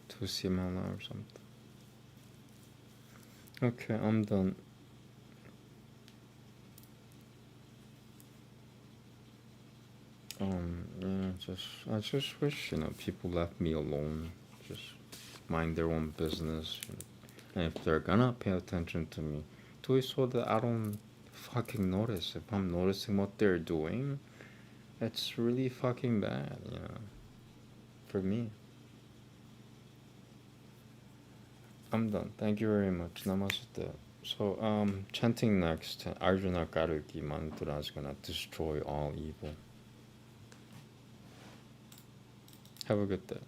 to Simala or something. Okay, I'm done. Yeah, I just wish, people left me alone. Just mind their own business. And if they're gonna pay attention to me, do it so that I don't fucking notice. If I'm noticing what they're doing, it's really fucking bad, for me. I'm done. Thank you very much. Namaste. So, chanting next, Arjuna Kalki mantra is gonna destroy all evil. Have a good day.